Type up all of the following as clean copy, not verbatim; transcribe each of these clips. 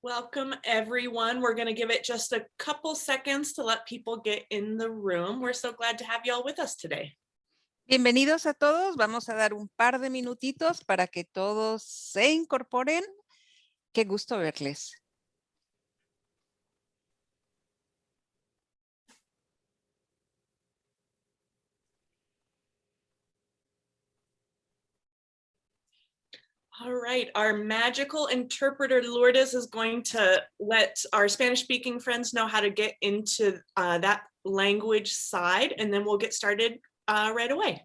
Welcome everyone. We're going to give it just a couple seconds to let people get in the room. We're so glad to have you all with us today. Bienvenidos a todos. Vamos a dar un par de minutitos para que todos se incorporen. Qué gusto verles. All right, our magical interpreter Lourdes is going to let our Spanish-speaking friends know how to get into that language side, and then we'll get started right away.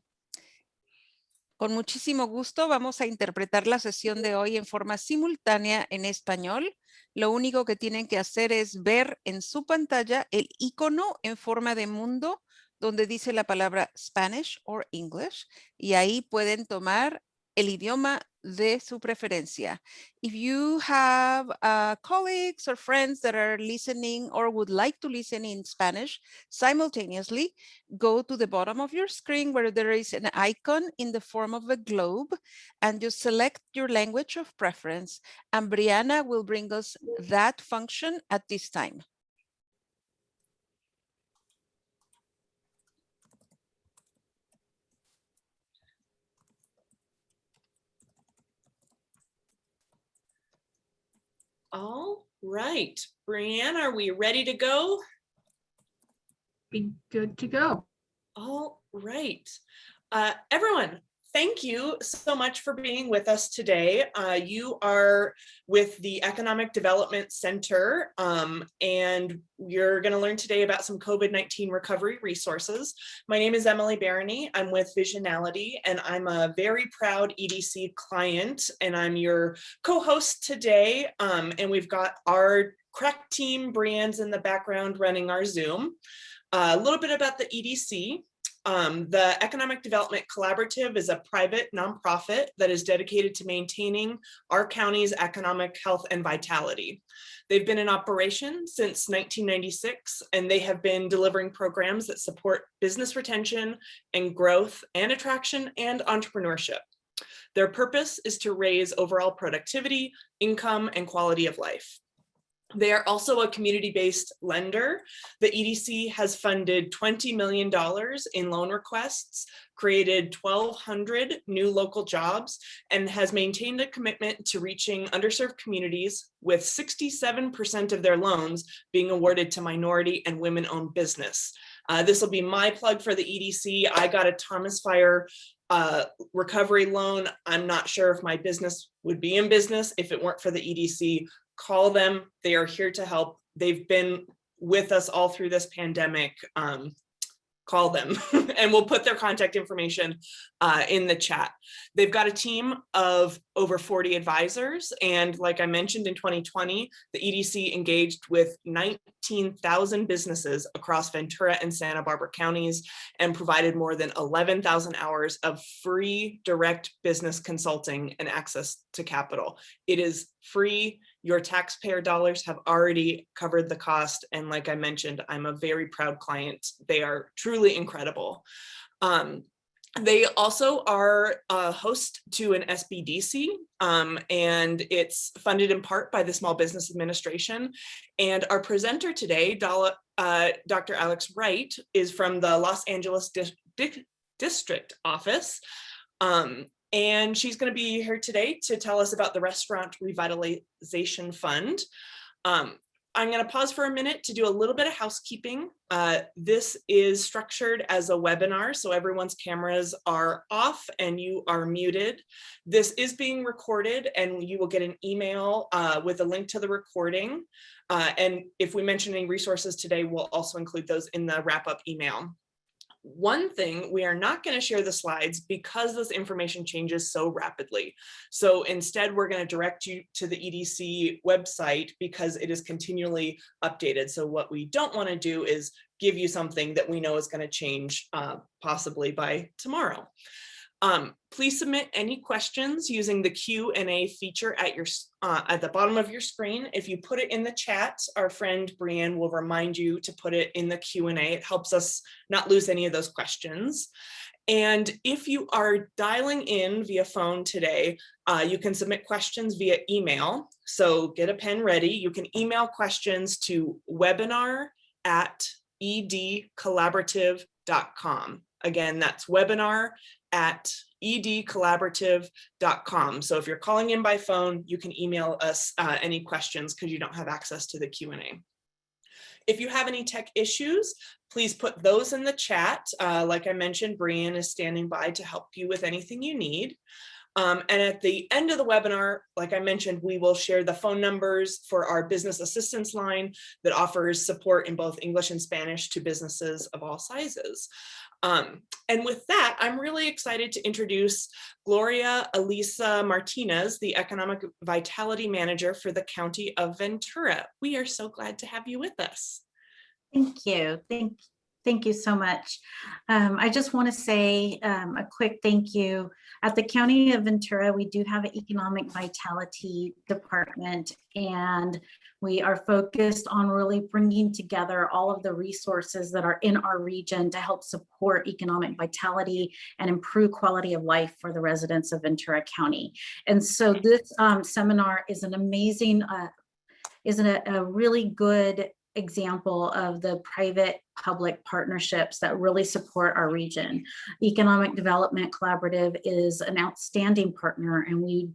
Con muchísimo gusto vamos a interpretar la sesión de hoy en forma simultánea en español. Lo único que tienen que hacer es ver en su pantalla el icono en forma de mundo donde dice la palabra Spanish or English y ahí pueden tomar el idioma de su preferencia. If you have colleagues or friends that are listening or would like to listen in Spanish simultaneously, go to the bottom of your screen where there is an icon in the form of a globe and just select your language of preference. And Brianna will bring us that function at this time. All right, Brianne, are we ready to go? Be good to go. All right, everyone, thank you so much for being with us today. You are with the Economic Development Center, and you're going to learn today about some COVID-19 recovery resources. My name is Emily Barony. I'm with Visionality, and I'm a very proud EDC client, and I'm your co-host today. And we've got our crack team, Brianne's in the background running our Zoom. A little bit about the EDC. The Economic Development Collaborative is a private nonprofit that is dedicated to maintaining our county's economic health and vitality. They've been in operation since 1996, and they have been delivering programs that support business retention and growth and attraction and entrepreneurship. Their purpose is to raise overall productivity, income, and quality of life. They are also a community-based lender. The EDC has funded $20 million in loan requests, created 1,200 new local jobs, and has maintained a commitment to reaching underserved communities, with 67% of their loans being awarded to minority and women-owned business. This will be my plug for the EDC. I got a Thomas Fire recovery loan. I'm not sure if my business would be in business if it weren't for the EDC. Call them. They are here to help. They've been with us all through this pandemic. Call them and we'll put their contact information in the chat. They've got a team of over 40 advisors. And like I mentioned, in 2020, the EDC engaged with 19,000 businesses across Ventura and Santa Barbara counties and provided more than 11,000 hours of free direct business consulting and access to capital. It is free. Your taxpayer dollars have already covered the cost. And like I mentioned, I'm a very proud client. They are truly incredible. They also are a host to an SBDC, and it's funded in part by the Small Business Administration. And our presenter today, Dr. Alex Wright, is from the Los Angeles District Office. And she's going to be here today to tell us about the Restaurant Revitalization Fund. I'm going to pause for a minute to do a little bit of housekeeping. This is structured as a webinar, so everyone's cameras are off and you are muted. This is being recorded, and you will get an email with a link to the recording. And if we mention any resources today, we'll also include those in the wrap-up email. One thing, we are not going to share the slides because this information changes so rapidly. So instead, we're going to direct you to the EDC website because it is continually updated. So what we don't want to do is give you something that we know is going to change possibly by tomorrow. Please submit any questions using the Q&A feature at the bottom of your screen. If you put it in the chat, our friend Brianne will remind you to put it in the Q&A. It helps us not lose any of those questions. And if you are dialing in via phone today, you can submit questions via email. So get a pen ready. You can email questions to webinar@edcollaborative.com. Again, that's webinar@edcollaborative.com. So if you're calling in by phone, you can email us any questions because you don't have access to the Q&A. If you have any tech issues, please put those in the chat. Like I mentioned, Brian is standing by to help you with anything you need. And at the end of the webinar, like I mentioned, we will share the phone numbers for our business assistance line that offers support in both English and Spanish to businesses of all sizes. And with that, I'm really excited to introduce Gloria Elisa Martinez, the Economic Vitality Manager for the County of Ventura. We are so glad to have you with us. Thank you. Thank you so much. I just want to say a quick thank you. At the County of Ventura, we do have an Economic Vitality Department, and we are focused on really bringing together all of the resources that are in our region to help support economic vitality and improve quality of life for the residents of Ventura County. And so this seminar is an amazing, a really good example of the private-public partnerships that really support our region. Economic Development Collaborative is an outstanding partner, and I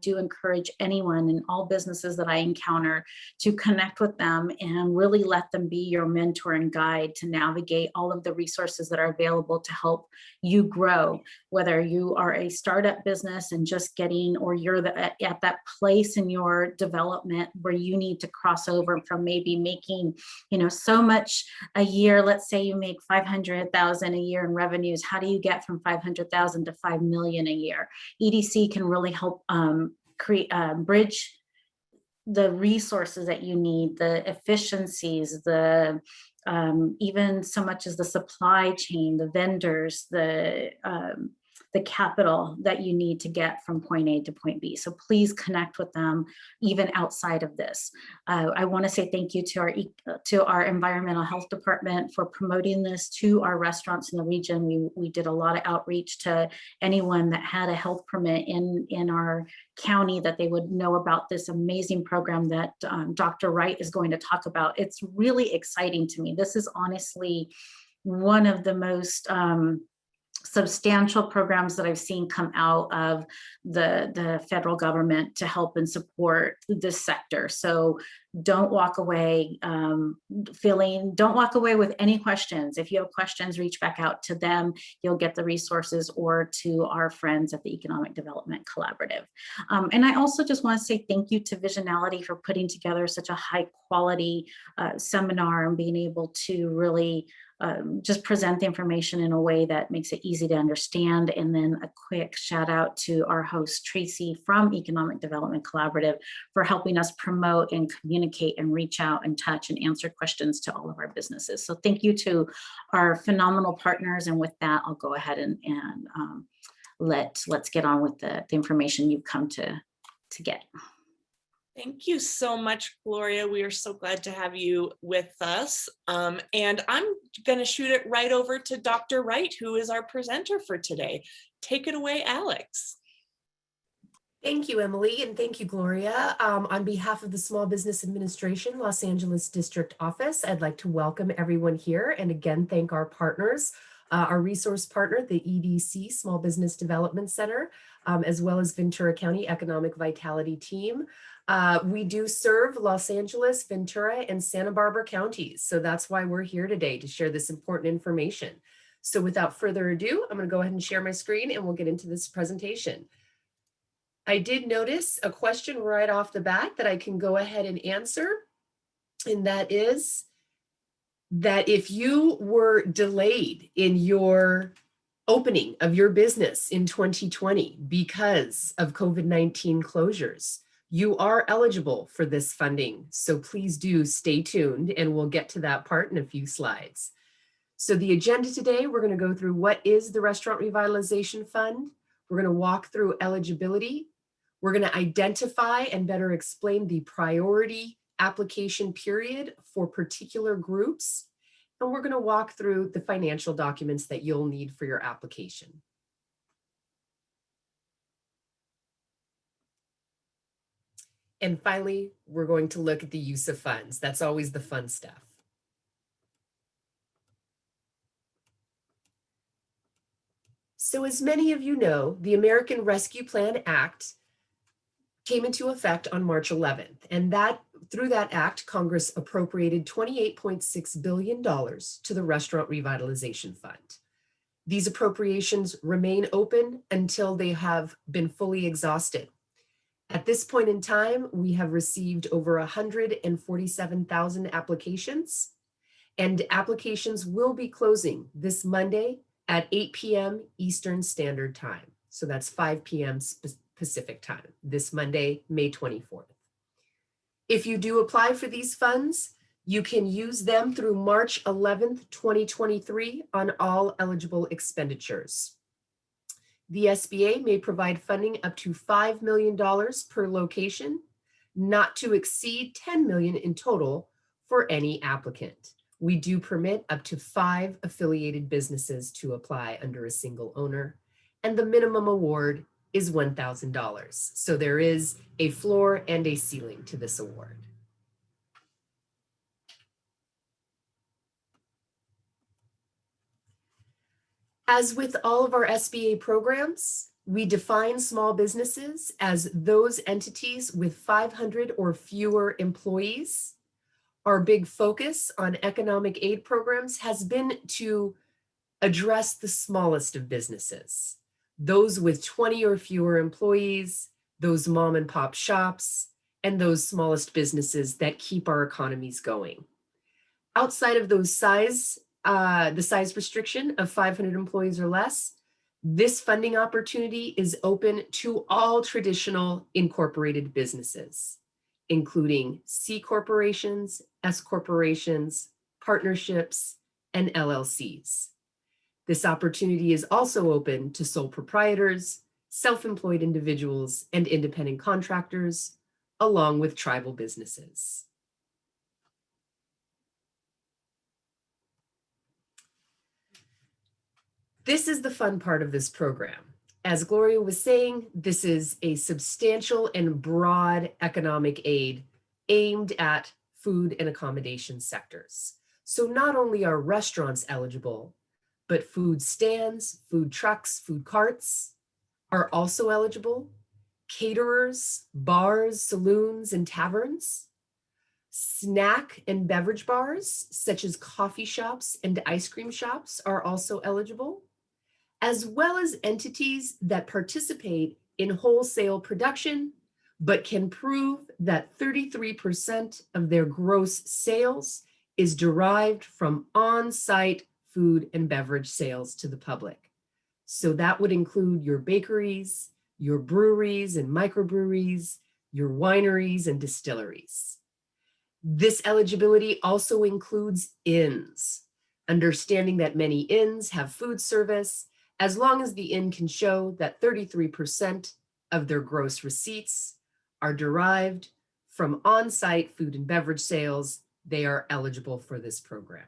do encourage anyone and all businesses that I encounter to connect with them and really let them be your mentor and guide to navigate all of the resources that are available to help you grow, whether you are a startup business and just getting, or you're at that place in your development where you need to cross over from maybe making, so much a year. Let's say you make 500,000 a year in revenues. How do you get from 500,000 to 5 million a year? EDC can really help bridge the resources that you need, the efficiencies, the even so much as the supply chain, the vendors, the capital that you need to get from point A to point B. So please connect with them even outside of this. I want to say thank you to our environmental health department for promoting this to our restaurants in the region. We did a lot of outreach to anyone that had a health permit in our county, that they would know about this amazing program that Dr. Wright is going to talk about. It's really exciting to me. This is honestly one of the most substantial programs that I've seen come out of the federal government to help and support this sector. So don't walk away don't walk away with any questions. If you have questions, reach back out to them. You'll get the resources, or to our friends at the Economic Development Collaborative. And I also just want to say thank you to Visionality for putting together such a high quality seminar and being able to really just present the information in a way that makes it easy to understand. And then a quick shout out to our host, Tracy from Economic Development Collaborative, for helping us promote and communicate and reach out and touch and answer questions to all of our businesses. So thank you to our phenomenal partners. And with that, I'll go ahead and let's get on with the information you've come to get. Thank you so much, Gloria. We are so glad to have you with us. And I'm going to shoot it right over to Dr. Wright, who is our presenter for today. Take it away, Alex. Thank you, Emily, and thank you, Gloria. On behalf of the Small Business Administration, Los Angeles District Office, I'd like to welcome everyone here and again thank our partners, our resource partner, the EDC Small Business Development Center, as well as Ventura County Economic Vitality Team. We do serve Los Angeles, Ventura, and Santa Barbara counties, so that's why we're here today, to share this important information. So without further ado, I'm going to go ahead and share my screen and we'll get into this presentation. I did notice a question right off the bat that I can go ahead and answer, and that is that if you were delayed in your opening of your business in 2020 because of COVID-19 closures, you are eligible for this funding. So please do stay tuned, and we'll get to that part in a few slides. So the agenda today, we're going to go through what is the Restaurant Revitalization Fund. We're going to walk through eligibility. We're going to identify and better explain the priority application period for particular groups. and we're going to walk through the financial documents that you'll need for your application. And finally, we're going to look at the use of funds. That's always the fun stuff. So as many of you know, the American Rescue Plan Act came into effect on March 11th. And through that act, Congress appropriated $28.6 billion to the Restaurant Revitalization Fund. These appropriations remain open until they have been fully exhausted. At this point in time, we have received over 147,000 applications, and applications will be closing this Monday at 8 p.m. Eastern Standard Time. So that's 5 p.m. Pacific time, this Monday, May 24th. If you do apply for these funds, you can use them through March 11th, 2023 on all eligible expenditures. The SBA may provide funding up to $5 million per location, not to exceed $10 million in total for any applicant. We do permit up to 5 affiliated businesses to apply under a single owner, and the minimum award is $1,000. So there is a floor and a ceiling to this award. As with all of our SBA programs, we define small businesses as those entities with 500 or fewer employees. Our big focus on economic aid programs has been to address the smallest of businesses, those with 20 or fewer employees, those mom and pop shops, and those smallest businesses that keep our economies going. Outside of those the size restriction of 500 employees or less, this funding opportunity is open to all traditional incorporated businesses, including C corporations, S corporations, partnerships, and LLCs. This opportunity is also open to sole proprietors, self-employed individuals, and independent contractors, along with tribal businesses. This is the fun part of this program. As Gloria was saying, this is a substantial and broad economic aid aimed at food and accommodation sectors. So not only are restaurants eligible, but food stands, food trucks, food carts are also eligible. Caterers, bars, saloons, and taverns. Snack and beverage bars, such as coffee shops and ice cream shops, are also eligible, as well as entities that participate in wholesale production, but can prove that 33% of their gross sales is derived from on-site food and beverage sales to the public. So that would include your bakeries, your breweries and microbreweries, your wineries and distilleries. This eligibility also includes inns, understanding that many inns have food service, as long as the inn can show that 33% of their gross receipts are derived from on-site food and beverage sales, they are eligible for this program,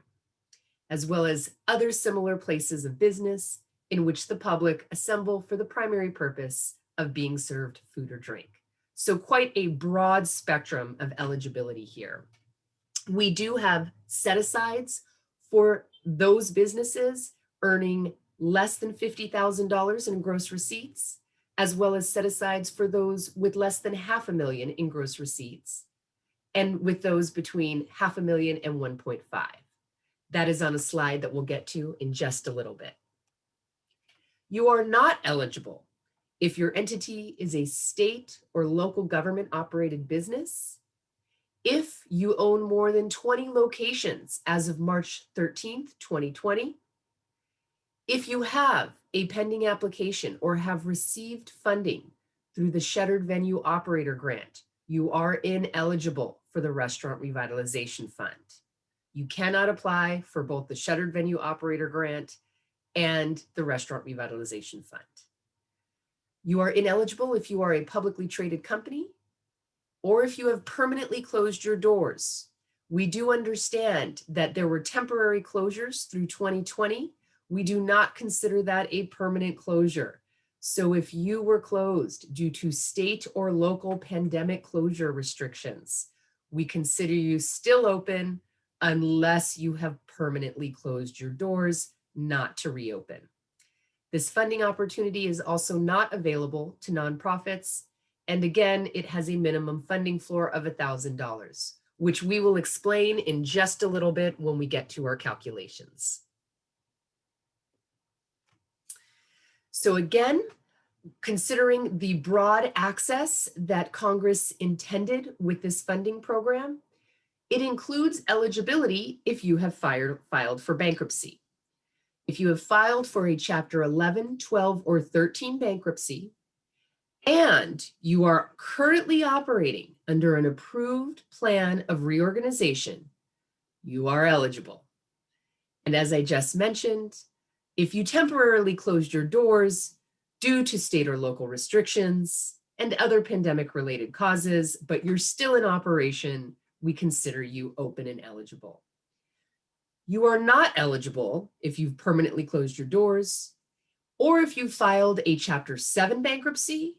as well as other similar places of business in which the public assemble for the primary purpose of being served food or drink. So quite a broad spectrum of eligibility here. We do have set-asides for those businesses earning less than $50,000 in gross receipts, as well as set-asides for those with less than $500,000 in gross receipts, and with those between $500,000 and 1.5. That is on a slide that we'll get to in just a little bit. You are not eligible if your entity is a state or local government operated business, if you own more than 20 locations as of March 13th, 2020, if you have a pending application or have received funding through the Shuttered Venue Operator Grant, you are ineligible for the Restaurant Revitalization Fund. You cannot apply for both the Shuttered Venue Operator Grant and the Restaurant Revitalization Fund. You are ineligible if you are a publicly traded company or if you have permanently closed your doors. We do understand that there were temporary closures through 2020. We do not consider that a permanent closure. So if you were closed due to state or local pandemic closure restrictions, we consider you still open unless you have permanently closed your doors, not to reopen. This funding opportunity is also not available to nonprofits. And again, it has a minimum funding floor of $1,000, which we will explain in just a little bit when we get to our calculations. So again, considering the broad access that Congress intended with this funding program, it includes eligibility if you have filed for bankruptcy. If you have filed for a Chapter 11, 12, or 13 bankruptcy, and you are currently operating under an approved plan of reorganization, you are eligible. And as I just mentioned, if you temporarily closed your doors due to state or local restrictions and other pandemic-related causes, but you're still in operation, we consider you open and eligible. You are not eligible if you've permanently closed your doors, or if you filed a Chapter 7 bankruptcy,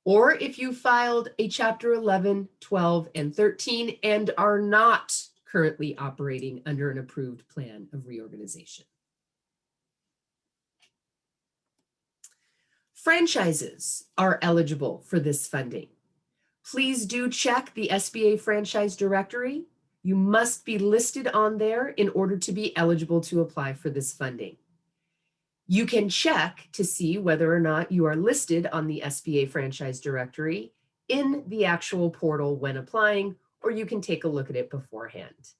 or if you filed a Chapter 11, 12, and 13 and are not currently operating under an approved plan of reorganization. Franchises are eligible for this funding. Please do check the SBA franchise directory. You must be listed on there in order to be eligible to apply for this funding. You can check to see whether or not you are listed on the SBA franchise directory in the actual portal when applying, or you can take a look at it beforehand.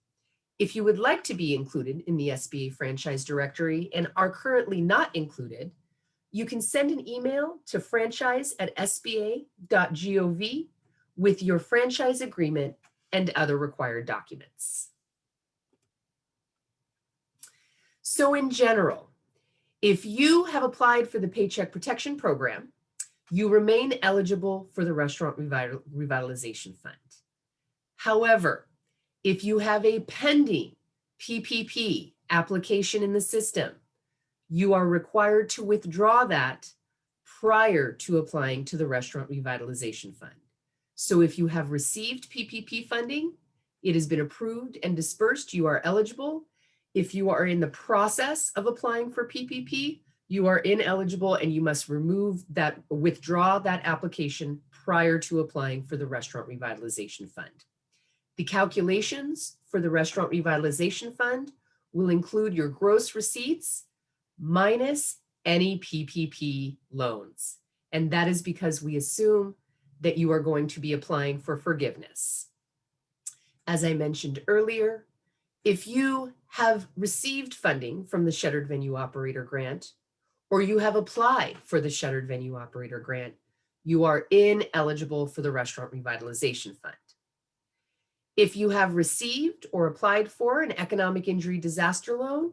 If you would like to be included in the SBA franchise directory and are currently not included, you can send an email to franchise@sba.gov with your franchise agreement and other required documents. So in general, if you have applied for the Paycheck Protection Program, you remain eligible for the Restaurant Revitalization Fund. However, if you have a pending PPP application in the system, you are required to withdraw that prior to applying to the Restaurant Revitalization Fund. So if you have received PPP funding, it has been approved and dispersed, you are eligible. If you are in the process of applying for PPP, you are ineligible and you must withdraw that application prior to applying for the Restaurant Revitalization Fund. The calculations for the Restaurant Revitalization Fund will include your gross receipts minus any PPP loans. And that is because we assume that you are going to be applying for forgiveness. As I mentioned earlier, if you have received funding from the Shuttered Venue Operator Grant, or you have applied for the Shuttered Venue Operator Grant, you are ineligible for the Restaurant Revitalization Fund. If you have received or applied for an economic injury disaster loan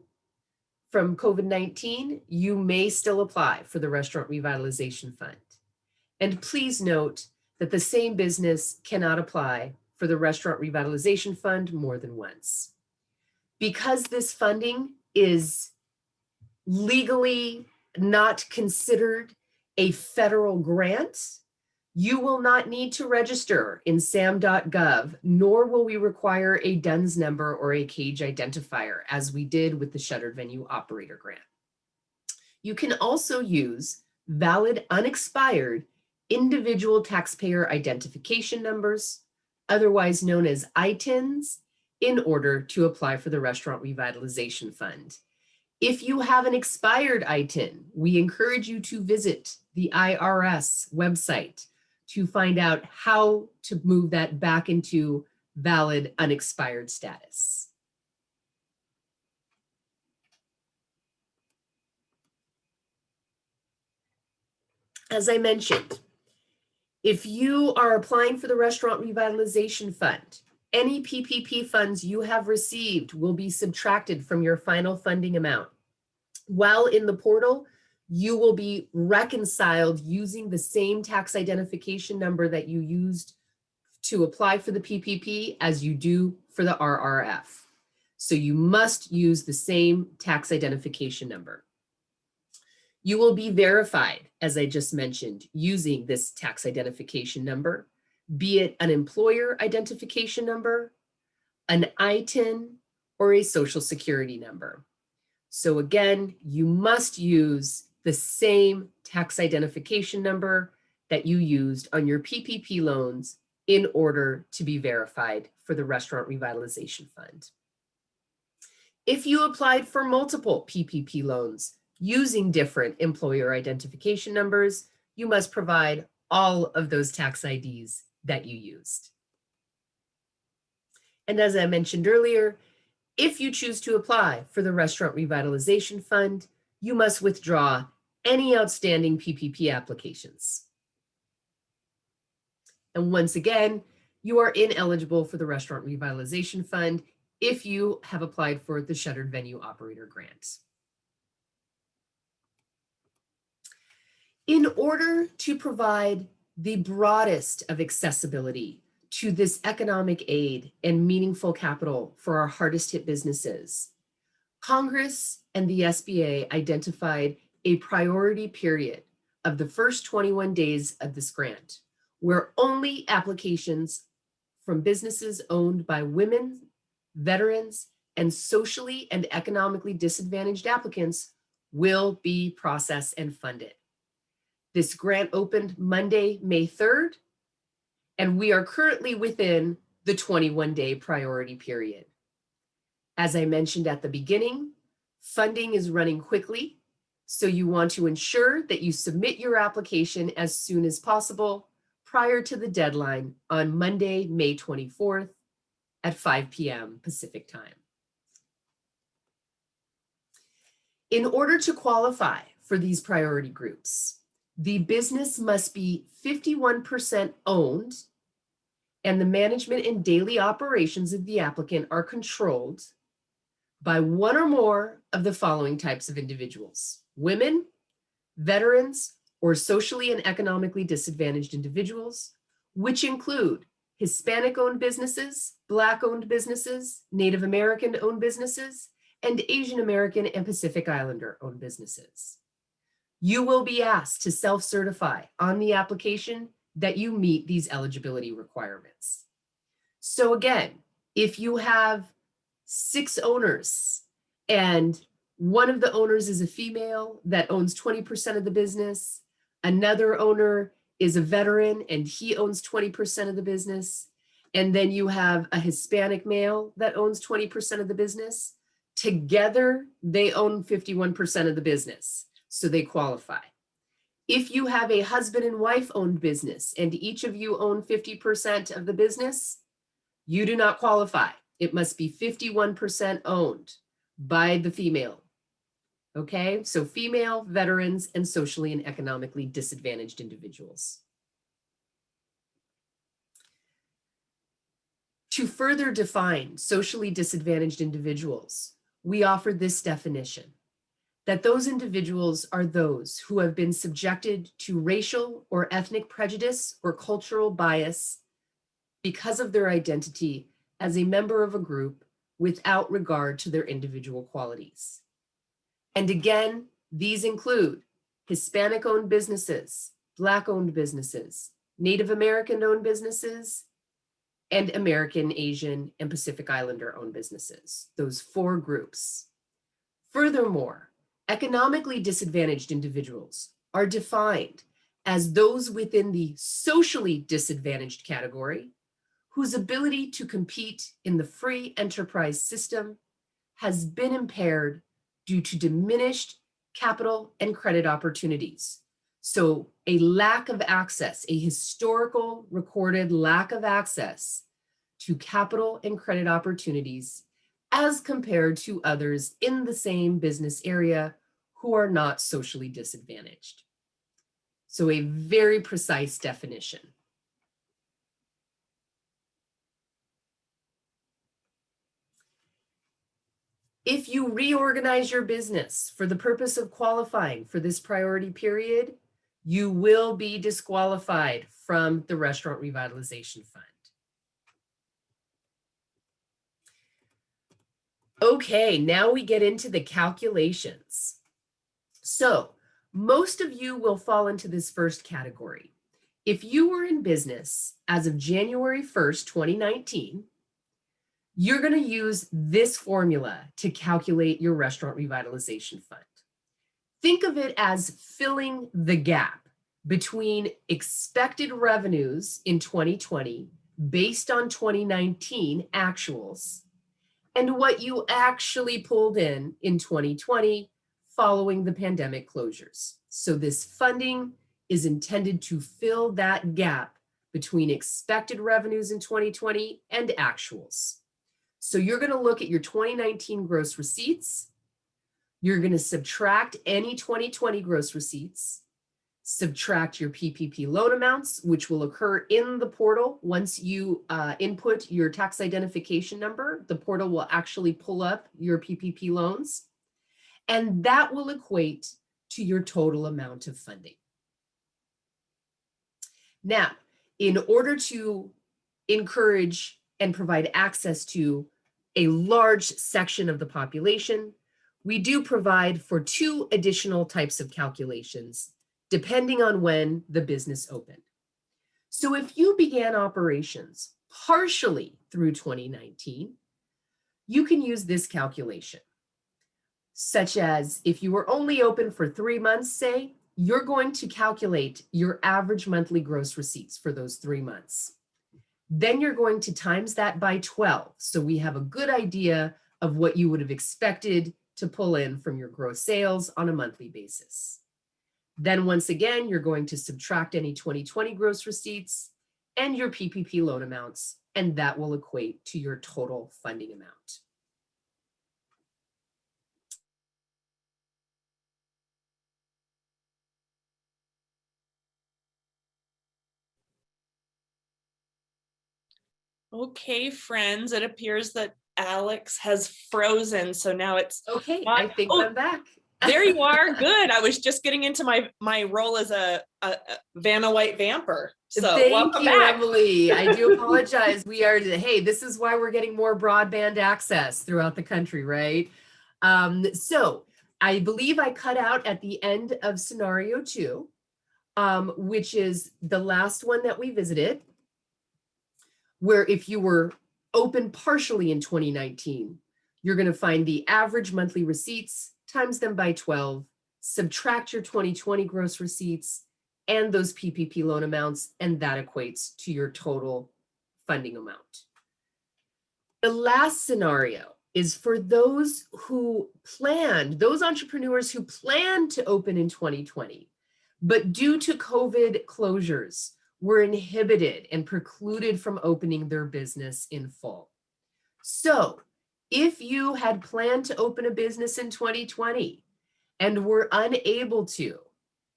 from COVID-19, you may still apply for the Restaurant Revitalization Fund. And please note that the same business cannot apply for the Restaurant Revitalization Fund more than once. Because this funding is legally not considered a federal grant, you will not need to register in sam.gov, nor will we require a DUNS number or a cage identifier, as we did with the Shuttered Venue Operator Grant. You can also use valid, unexpired, individual taxpayer identification numbers, otherwise known as ITINs, in order to apply for the Restaurant Revitalization Fund. If you have an expired ITIN, we encourage you to visit the IRS website to find out how to move that back into valid, unexpired status. As I mentioned, if you are applying for the Restaurant Revitalization Fund, any PPP funds you have received will be subtracted from your final funding amount. While in the portal, you will be reconciled using the same tax identification number that you used to apply for the PPP as you do for the RRF. So you must use the same tax identification number. You will be verified, as I just mentioned, using this tax identification number, be it an employer identification number, an ITIN, or a social security number. So again, you must use the same tax identification number that you used on your PPP loans in order to be verified for the Restaurant Revitalization Fund. If you applied for multiple PPP loans using different employer identification numbers, you must provide all of those tax IDs that you used. And as I mentioned earlier, if you choose to apply for the Restaurant Revitalization Fund, you must withdraw any outstanding PPP applications. And once again, you are ineligible for the Restaurant Revitalization Fund if you have applied for the Shuttered Venue Operator Grant. In order to provide the broadest of accessibility to this economic aid and meaningful capital for our hardest hit businesses, Congress and the SBA identified a priority period of the first 21 days of this grant, where only applications from businesses owned by women, veterans, and socially and economically disadvantaged applicants will be processed and funded. This grant opened Monday, May 3rd, and we are currently within the 21-day priority period. As I mentioned at the beginning, funding is running quickly, so you want to ensure that you submit your application as soon as possible prior to the deadline on Monday, May 24th at 5 p.m. Pacific time. In order to qualify for these priority groups, the business must be 51% owned and the management and daily operations of the applicant are controlled by one or more of the following types of individuals: women, veterans, or socially and economically disadvantaged individuals, which include Hispanic-owned businesses, Black-owned businesses, Native American-owned businesses, and Asian American and Pacific Islander-owned businesses. You will be asked to self-certify on the application that you meet these eligibility requirements. So again, if you have 6 owners and one of the owners is a female that owns 20% of the business, another owner is a veteran and he owns 20% of the business, and then you have a Hispanic male that owns 20% of the business, together they own 51% of the business. So they qualify. If you have a husband and wife owned business and each of you own 50% of the business, you do not qualify. It must be 51% owned by the female. Okay, so female, veterans, and socially and economically disadvantaged individuals. To further define socially disadvantaged individuals, we offer this definition: that those individuals are those who have been subjected to racial or ethnic prejudice or cultural bias because of their identity as a member of a group without regard to their individual qualities. And again, these include Hispanic-owned businesses, Black-owned businesses, Native American-owned businesses, and American, Asian, and Pacific Islander-owned businesses, those 4 groups. Furthermore, economically disadvantaged individuals are defined as those within the socially disadvantaged category whose ability to compete in the free enterprise system has been impaired due to diminished capital and credit opportunities. So a lack of access, a historical recorded lack of access to capital and credit opportunities as compared to others in the same business area who are not socially disadvantaged. So a very precise definition. If you reorganize your business for the purpose of qualifying for this priority period, you will be disqualified from the Restaurant Revitalization Fund. Okay, now we get into the calculations. So most of you will fall into this first category. If you were in business as of January 1st, 2019, you're going to use this formula to calculate your Restaurant Revitalization Fund. Think of it as filling the gap between expected revenues in 2020 based on 2019 actuals and what you actually pulled in 2020 following the pandemic closures. So this funding is intended to fill that gap between expected revenues in 2020 and actuals. So you're going to look at your 2019 gross receipts. You're going to subtract any 2020 gross receipts, subtract your PPP loan amounts, which will occur in the portal. Once you input your tax identification number, the portal will actually pull up your PPP loans, and that will equate to your total amount of funding. Now, in order to encourage and provide access to a large section of the population, we do provide for 2 additional types of calculations, depending on when the business opened. So if you began operations partially through 2019, you can use this calculation, such as if you were only open for 3 months, say, you're going to calculate your average monthly gross receipts for those 3 months. Then you're going to times that by 12. So we have a good idea of what you would have expected to pull in from your gross sales on a monthly basis. Then once again, you're going to subtract any 2020 gross receipts and your PPP loan amounts, and that will equate to your total funding amount. Okay, friends, it appears that Alex has frozen, so now it's Okay, not- I think oh, I'm back. there you are. Good. I was just getting into my role as a Vanna White vamper. So Thank welcome you, back. Emily. I do apologize. Hey, this is why we're getting more broadband access throughout the country, right? So I believe I cut out at the end of scenario 2, which is the last one that we visited, where if you were open partially in 2019, you're going to find the average monthly receipts, times them by 12, subtract your 2020 gross receipts and those PPP loan amounts, and that equates to your total funding amount. The last scenario is for those entrepreneurs who planned to open in 2020, but due to COVID closures, were inhibited and precluded from opening their business in full. So if you had planned to open a business in 2020 and were unable to,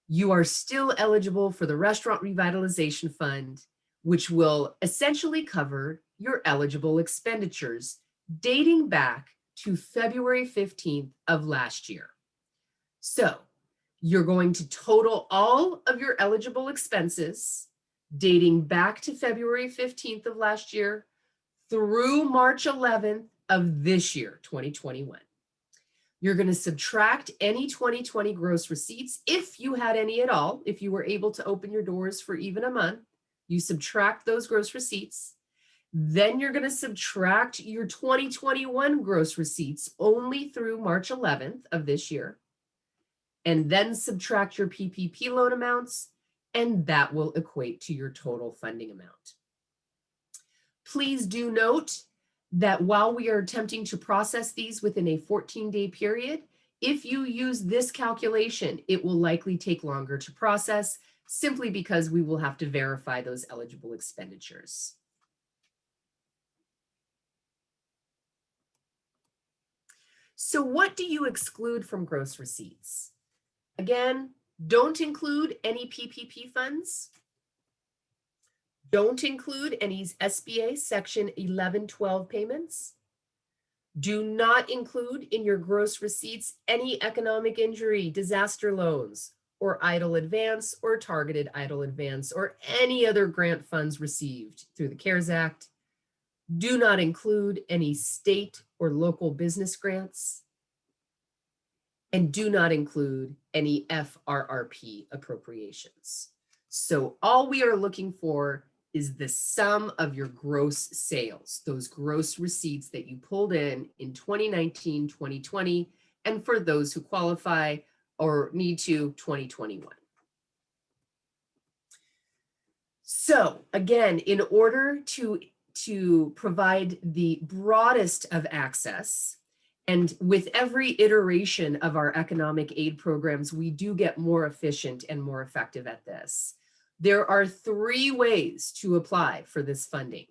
you are still eligible for the Restaurant Revitalization Fund, which will essentially cover your eligible expenditures dating back to February 15th of last year. So you're going to total all of your eligible expenses dating back to February 15th of last year through March 11th of this year, 2021. You're going to subtract any 2020 gross receipts, if you had any at all. If you were able to open your doors for even a month, you subtract those gross receipts. Then you're going to subtract your 2021 gross receipts only through March 11th of this year, and then subtract your PPP loan amounts, and that will equate to your total funding amount. Please do note that while we are attempting to process these within a 14-day period, if you use this calculation, it will likely take longer to process simply because we will have to verify those eligible expenditures. So what do you exclude from gross receipts? Again, don't include any PPP funds. Don't include any SBA Section 1112 payments. Do not include in your gross receipts any economic injury, disaster loans, or idle advance, or targeted idle advance, or any other grant funds received through the CARES Act. Do not include any state or local business grants, and do not include any FRRP appropriations. So all we are looking for is the sum of your gross sales, those gross receipts that you pulled in 2019, 2020, and for those who qualify or need to, 2021. So again, in order to provide the broadest of access, and with every iteration of our economic aid programs, we do get more efficient and more effective at this. There are 3 ways to apply for this funding.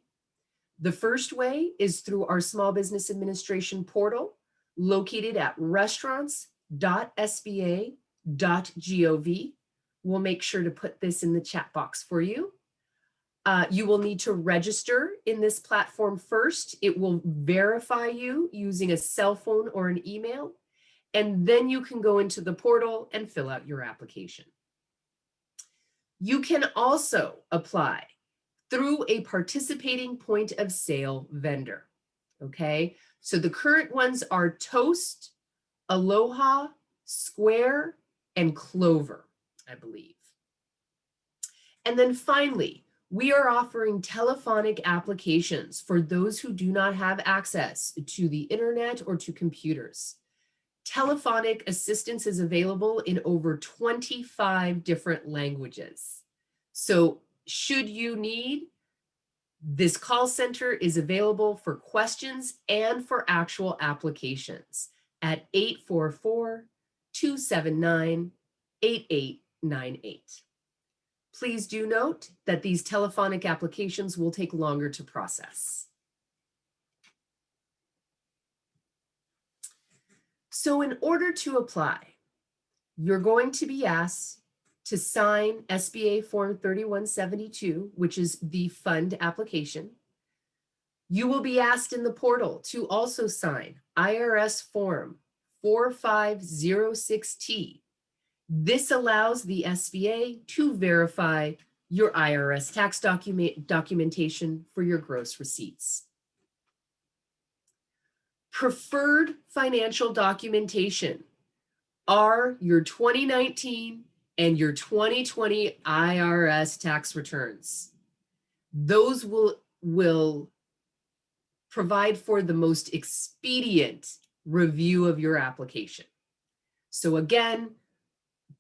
The first way is through our Small Business Administration portal located at restaurants.sba.gov. We'll make sure to put this in the chat box for you. You will need to register in this platform first. It will verify you using a cell phone or an email, and then you can go into the portal and fill out your application. You can also apply through a participating point of sale vendor, okay? So the current ones are Toast, Aloha, Square, and Clover, I believe. And then finally, we are offering telephonic applications for those who do not have access to the internet or to computers. Telephonic assistance is available in over 25 different languages. So should you need, this call center is available for questions and for actual applications at 844-279-8898. Please do note that these telephonic applications will take longer to process. So in order to apply, you're going to be asked to sign SBA Form 3172, which is the fund application. You will be asked in the portal to also sign IRS Form 4506T. This allows the SBA to verify your IRS tax documentation for your gross receipts. Preferred financial documentation are your 2019 and your 2020 IRS tax returns. Those will provide for the most expedient review of your application. So again,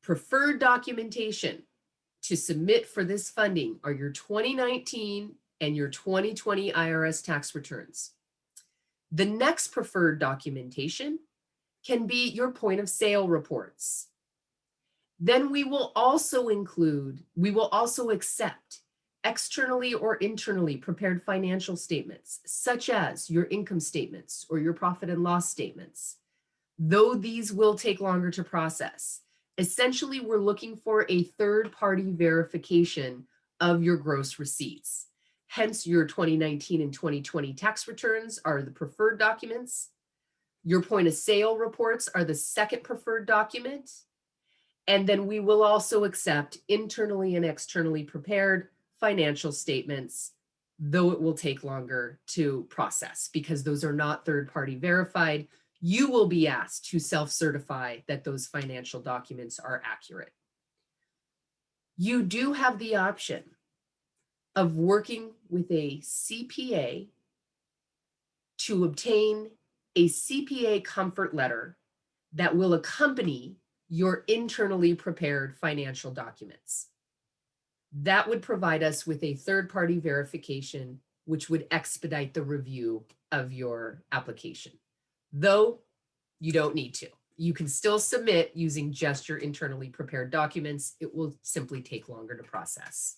preferred documentation to submit for this funding are your 2019 and your 2020 IRS tax returns. The next preferred documentation can be your point of sale reports. Then we will also accept externally or internally prepared financial statements, such as your income statements or your profit and loss statements, though these will take longer to process. Essentially, we're looking for a third-party verification of your gross receipts. Hence, your 2019 and 2020 tax returns are the preferred documents. Your point of sale reports are the second preferred document. And then we will also accept internally and externally prepared financial statements, though it will take longer to process because those are not third-party verified. You will be asked to self-certify that those financial documents are accurate. You do have the option of working with a CPA to obtain a CPA Comfort Letter that will accompany your internally prepared financial documents. That would provide us with a third-party verification, which would expedite the review of your application. Though you don't need to. You can still submit using just your internally prepared documents. It will simply take longer to process.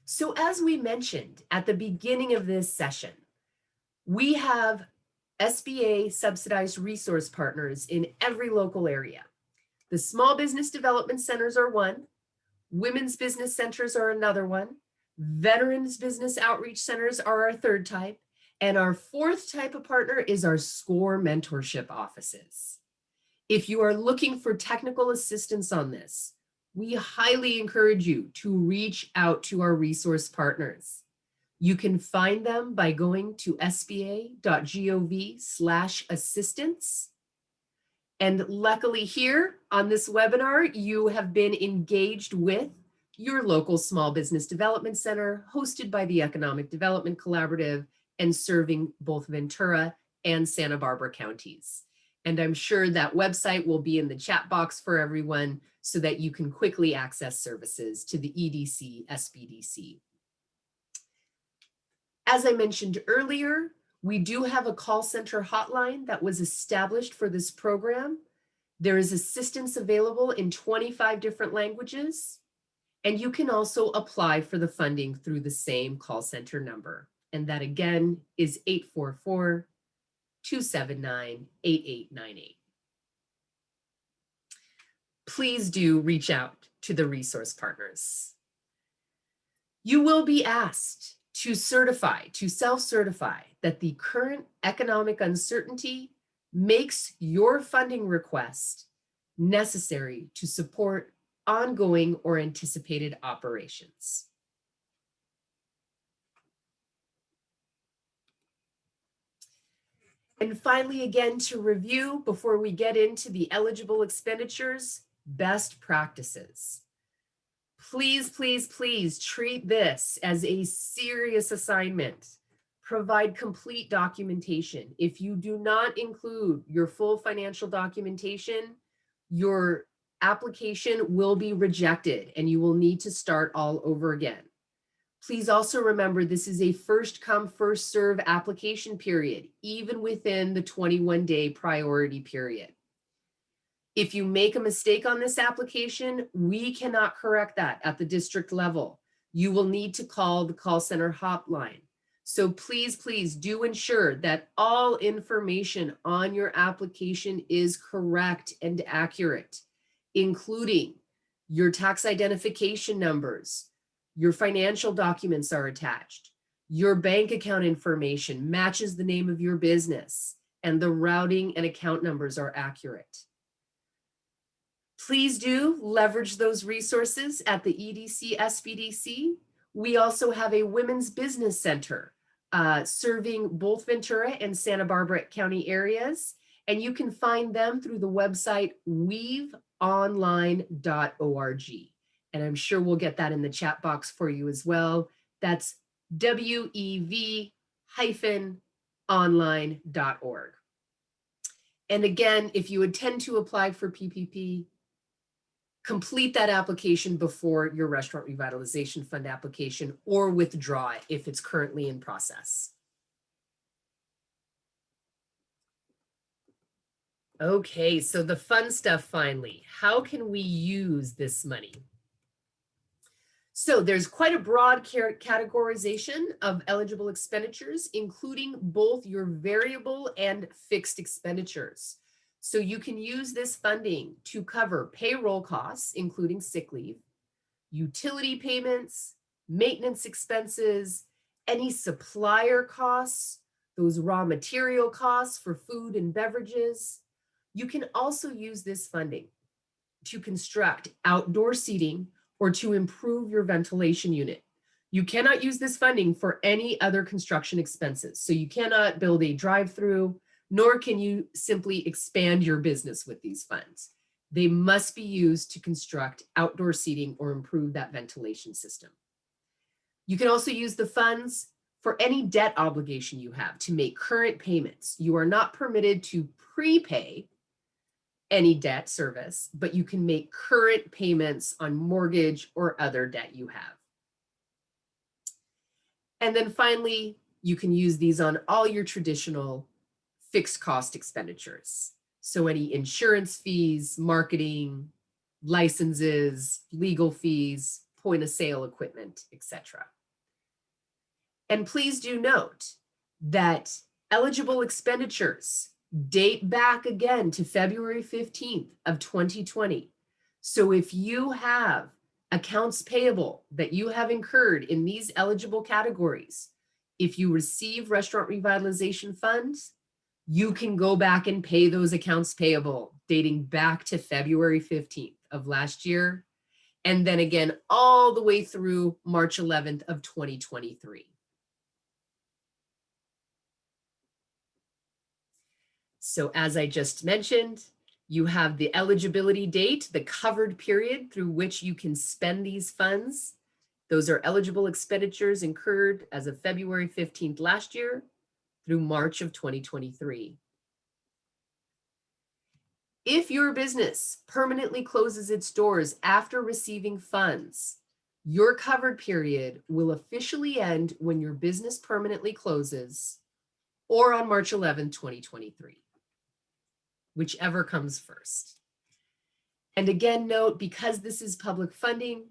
So as we mentioned at the beginning of this session, we have SBA subsidized resource partners in every local area. The small business development centers are one, women's business centers are another one, veterans business outreach centers are our third type, and our fourth type of partner is our SCORE mentorship offices. If you are looking for technical assistance on this, we highly encourage you to reach out to our resource partners. You can find them by going to sba.gov/assistance. And luckily here on this webinar, you have been engaged with your local Small Business Development Center, hosted by the Economic Development Collaborative and serving both Ventura and Santa Barbara counties. And I'm sure that website will be in the chat box for everyone so that you can quickly access services to the EDC SBDC. As I mentioned earlier, we do have a call center hotline that was established for this program. There is assistance available in 25 different languages, and you can also apply for the funding through the same call center number. And that again is 844-279-8898. Please do reach out to the resource partners. You will be asked to self-certify that the current economic uncertainty makes your funding request necessary to support ongoing or anticipated operations. And finally, again, to review before we get into the eligible expenditures, best practices. Please, please, please treat this as a serious assignment. Provide complete documentation. If you do not include your full financial documentation, your application will be rejected and you will need to start all over again. Please also remember this is a first come, first serve application period, even within the 21-day priority period. If you make a mistake on this application, we cannot correct that at the district level. You will need to call the call center hotline. So please, please do ensure that all information on your application is correct and accurate, including your tax identification numbers, your financial documents are attached, your bank account information matches the name of your business, and the routing and account numbers are accurate. Please do leverage those resources at the EDC SBDC. We also have a women's business center serving both Ventura and Santa Barbara County areas, and you can find them through the website weaveonline.org. And I'm sure we'll get that in the chat box for you as well. That's wev-online.org. And again, if you intend to apply for PPP, complete that application before your Restaurant Revitalization Fund application, or withdraw it if it's currently in process. Okay, so the fun stuff finally. How can we use this money? So there's quite a broad categorization of eligible expenditures, including both your variable and fixed expenditures. So you can use this funding to cover payroll costs, including sick leave, utility payments, maintenance expenses, any supplier costs, those raw material costs for food and beverages. You can also use this funding to construct outdoor seating or to improve your ventilation unit. You cannot use this funding for any other construction expenses. So you cannot build a drive-through, nor can you simply expand your business with these funds. They must be used to construct outdoor seating or improve that ventilation system. You can also use the funds for any debt obligation you have to make current payments. You are not permitted to prepay any debt service, but you can make current payments on mortgage or other debt you have. And then finally, you can use these on all your traditional fixed cost expenditures. So any insurance fees, marketing, licenses, legal fees, point of sale equipment, etc. And please do note that eligible expenditures date back again to February 15th of 2020. So if you have accounts payable that you have incurred in these eligible categories, if you receive Restaurant Revitalization funds, you can go back and pay those accounts payable dating back to February 15th of last year. and then again all the way through March 11th of 2023. So as I just mentioned, you have the eligibility date, the covered period through which you can spend these funds. Those are eligible expenditures incurred as of February 15th last year through March of 2023. If your business permanently closes its doors after receiving funds, your covered period will officially end when your business permanently closes or on March 11, 2023, whichever comes first. And again, note, because this is public funding,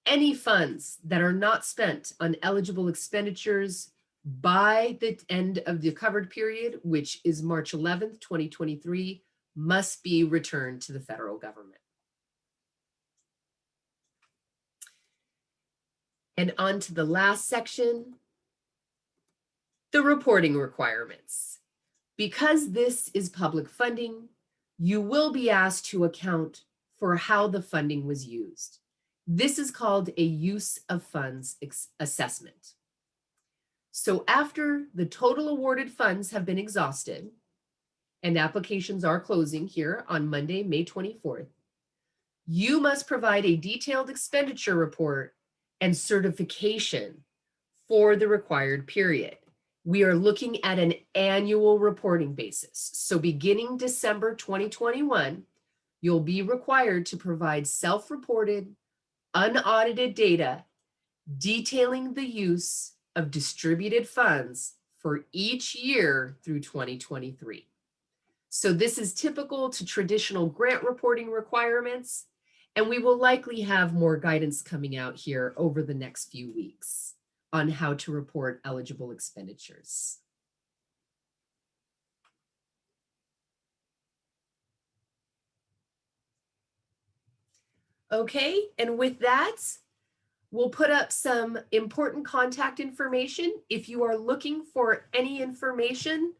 any funds that are not spent on eligible expenditures by the end of the covered period, which is March 11th, 2023, must be returned to the federal government. And on to the last section, the reporting requirements. Because this is public funding, you will be asked to account for how the funding was used. This is called a use of funds assessment. So after the total awarded funds have been exhausted, and applications are closing here on Monday, May 24th, you must provide a detailed expenditure report and certification for the required period. We are looking at an annual reporting basis. So beginning December 2021, you'll be required to provide self-reported, unaudited data detailing the use of distributed funds for each year through 2023. So this is typical to traditional grant reporting requirements, and we will likely have more guidance coming out here over the next few weeks on how to report eligible expenditures. Okay, and with that, we'll put up some important contact information. If you are looking for any information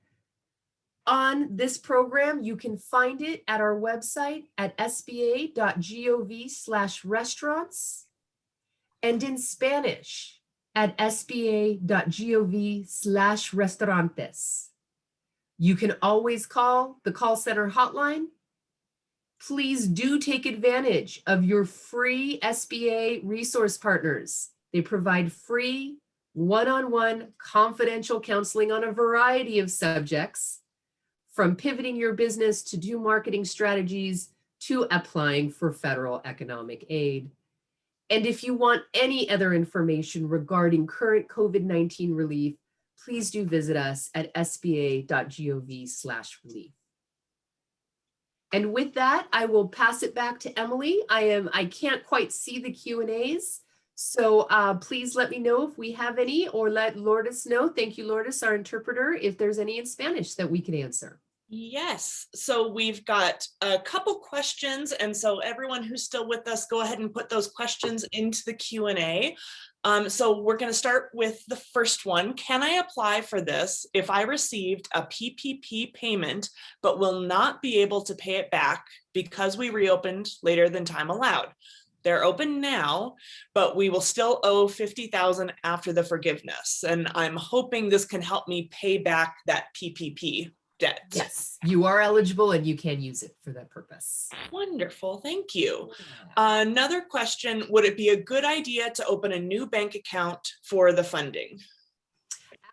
on this program, you can find it at our website at sba.gov/restaurants and in Spanish at sba.gov/restaurantes. You can always call the call center hotline. Please do take advantage of your free SBA resource partners. They provide free one-on-one confidential counseling on a variety of subjects, from pivoting your business to do marketing strategies to applying for federal economic aid. And if you want any other information regarding current COVID-19 relief, please do visit us at sba.gov/relief. And with that, I will pass it back to Emily. I can't quite see the Q&As, so please let me know if we have any, or let Lourdes know. Thank you, Lourdes, our interpreter, if there's any in Spanish that we can answer. Yes, so we've got a couple questions, and so everyone who's still with us, go ahead and put those questions into the Q&A. So we're going to start with the first one. Can I apply for this if I received a PPP payment but will not be able to pay it back because we reopened later than time allowed? They're open now, but we will still owe $50,000 after the forgiveness. And I'm hoping this can help me pay back that PPP debt. Yes, you are eligible and you can use it for that purpose. Wonderful, thank you. Another question, would it be a good idea to open a new bank account for the funding?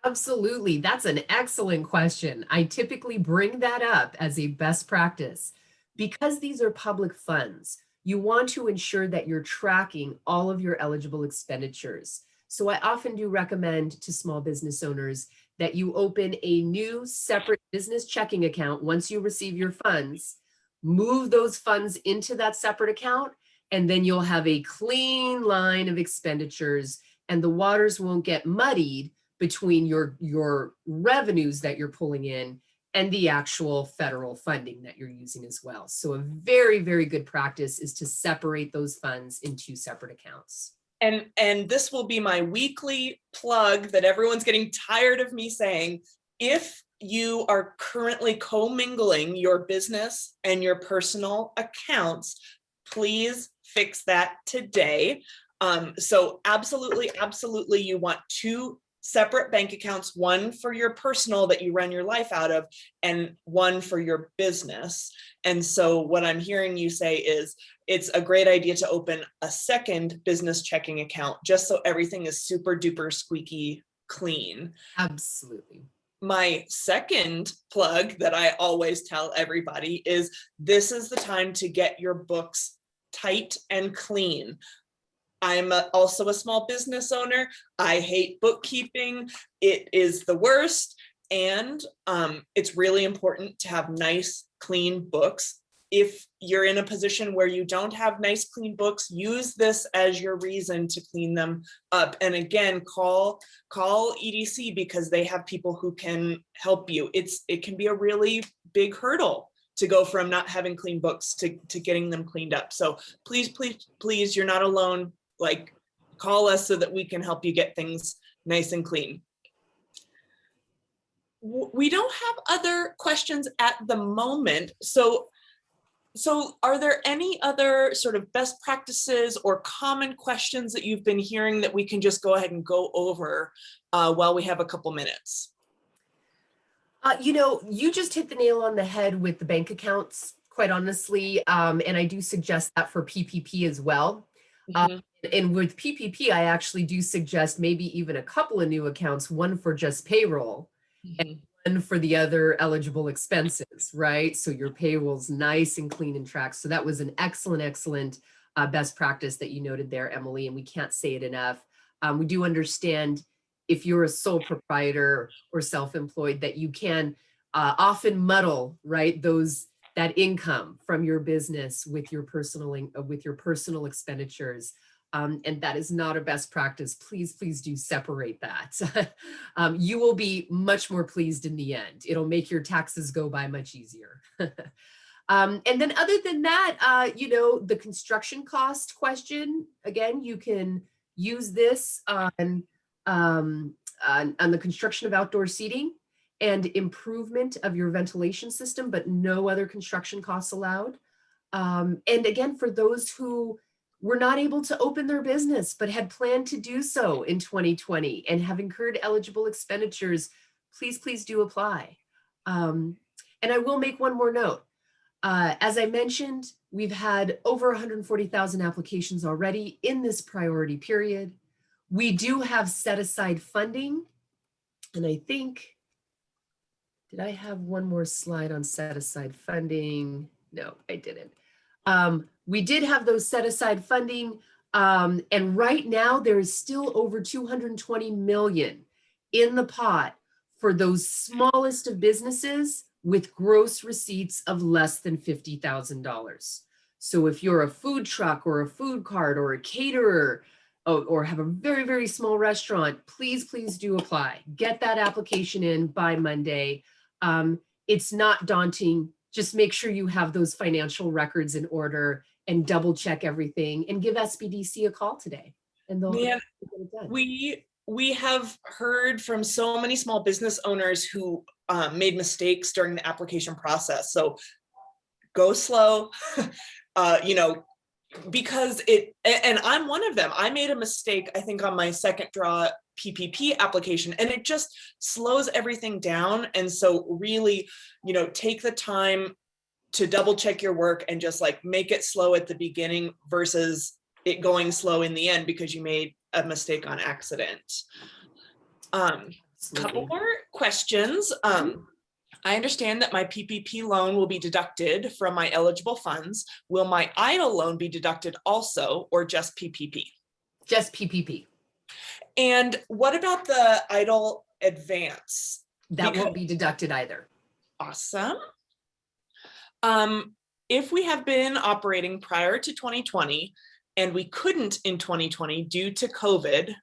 Absolutely, that's an excellent question. I typically bring that up as a best practice. Because these are public funds, you want to ensure that you're tracking all of your eligible expenditures. So I often do recommend to small business owners that you open a new separate business checking account once you receive your funds, move those funds into that separate account, and then you'll have a clean line of expenditures and the waters won't get muddied between your revenues that you're pulling in and the actual federal funding that you're using as well. So a very, very good practice is to separate those funds in two separate accounts. And this will be my weekly plug that everyone's getting tired of me saying. If you are currently commingling your business and your personal accounts, please fix that today. So absolutely, absolutely, you want 2 separate bank accounts, one for your personal that you run your life out of, and one for your business. And so what I'm hearing you say is it's a great idea to open a second business checking account just so everything is super duper squeaky clean. Absolutely. My second plug that I always tell everybody is this is the time to get your books tight and clean. I'm also a small business owner. I hate bookkeeping. It is the worst. And it's really important to have nice, clean books. If you're in a position where you don't have nice, clean books, use this as your reason to clean them up. And again, call EDC because they have people who can help you. It can be a really big hurdle to go from not having clean books to getting them cleaned up. So please, please, please, you're not alone. Like, call us so that we can help you get things nice and clean. We don't have other questions at the moment. So are there any other sort of best practices or common questions that you've been hearing that we can just go ahead and go over while we have a couple minutes? You know, you just hit the nail on the head with the bank accounts, quite honestly. And I do suggest that for PPP as well. And with PPP, I actually do suggest maybe even a couple of new accounts, one for just payroll and one for the other eligible expenses, right? So your payroll's nice and clean and tracked. So that was an excellent best practice that you noted there, Emily, and we can't say it enough. We do understand if you're a sole proprietor or self-employed that you can often muddle, right, that income from your business with your personal expenditures. And that is not a best practice. Please do separate that. You will be much more pleased in the end. It'll make your taxes go by much easier. And then other than that, you know, the construction cost question, again, you can use this on the construction of outdoor seating and improvement of your ventilation system, but no other construction costs allowed. And again, for those who were not able to open their business, but had planned to do so in 2020 and have incurred eligible expenditures, please do apply. And I will make one more note. As I mentioned, we've had over 140,000 applications already in this priority period. We do have set aside funding. And I think, did I have one more slide on set aside funding? No, I didn't. We did have those set aside funding. And right now there is still over 220 million in the pot for those smallest of businesses with gross receipts of less than $50,000. So if you're a food truck or a food cart or a caterer, or have a very small restaurant, please do apply. Get that application in by Monday. It's not daunting. Just make sure you have those financial records in order and double check everything and give SBDC a call today. And they'll get it done. We have heard from so many small business owners who made mistakes during the application process. So go slow, you know, because and I'm one of them. I made a mistake, I think, on my second draw PPP application, and it just slows everything down. And so really, you know, take the time to double check your work and just like make it slow at the beginning versus it going slow in the end because you made a mistake on accident. Couple more questions. I understand that my PPP loan will be deducted from my eligible funds. Will my EIDL loan be deducted also, or just PPP? Just PPP. And what about the EIDL advance? That won't be deducted either. Awesome. If we have been operating prior to 2020 and we couldn't in 2020 due to COVID,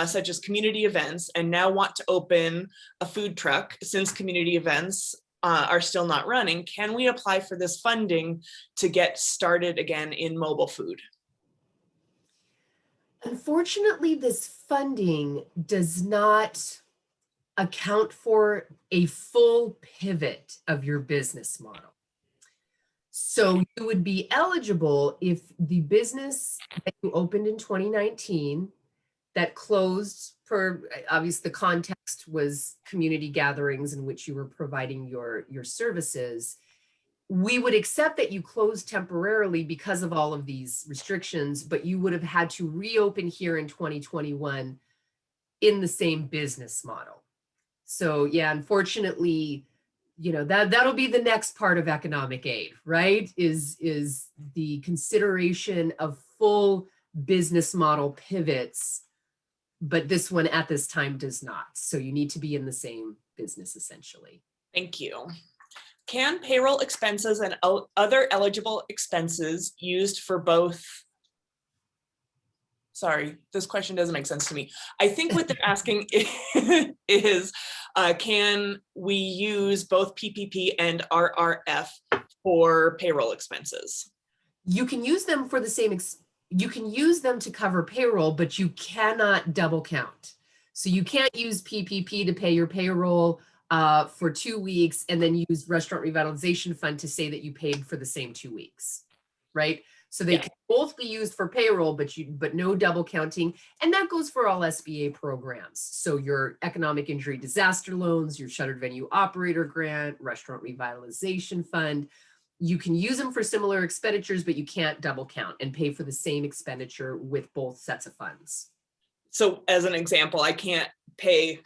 such as community events, and now want to open a food truck since community events are still not running, can we apply for this funding to get started again in mobile food? Unfortunately, this funding does not account for a full pivot of your business model. So you would be eligible if the business that you opened in 2019 that closed for, obviously the context was community gatherings in which you were providing your services. We would accept that you closed temporarily because of all of these restrictions, but you would have had to reopen here in 2021 in the same business model. So yeah, unfortunately, you know, that'll be the next part of economic aid, right? Is the consideration of full business model pivots, but this one at this time does not. So you need to be in the same business essentially. Thank you. Can payroll expenses and other eligible expenses used for both? Sorry, this question doesn't make sense to me. I think what they're asking is, can we use both PPP and RRF for payroll expenses? You can use them for the same, you can use them to cover payroll, but you cannot double count. So you can't use PPP to pay your payroll for 2 weeks and then use Restaurant Revitalization Fund to say that you paid for the same 2 weeks, right? So they can both be used for payroll, but no double counting. And that goes for all SBA programs. So your economic injury disaster loans, your shuttered venue operator grant, Restaurant Revitalization Fund, you can use them for similar expenditures, but you can't double count and pay for the same expenditure with both sets of funds. So as an example, I can't pay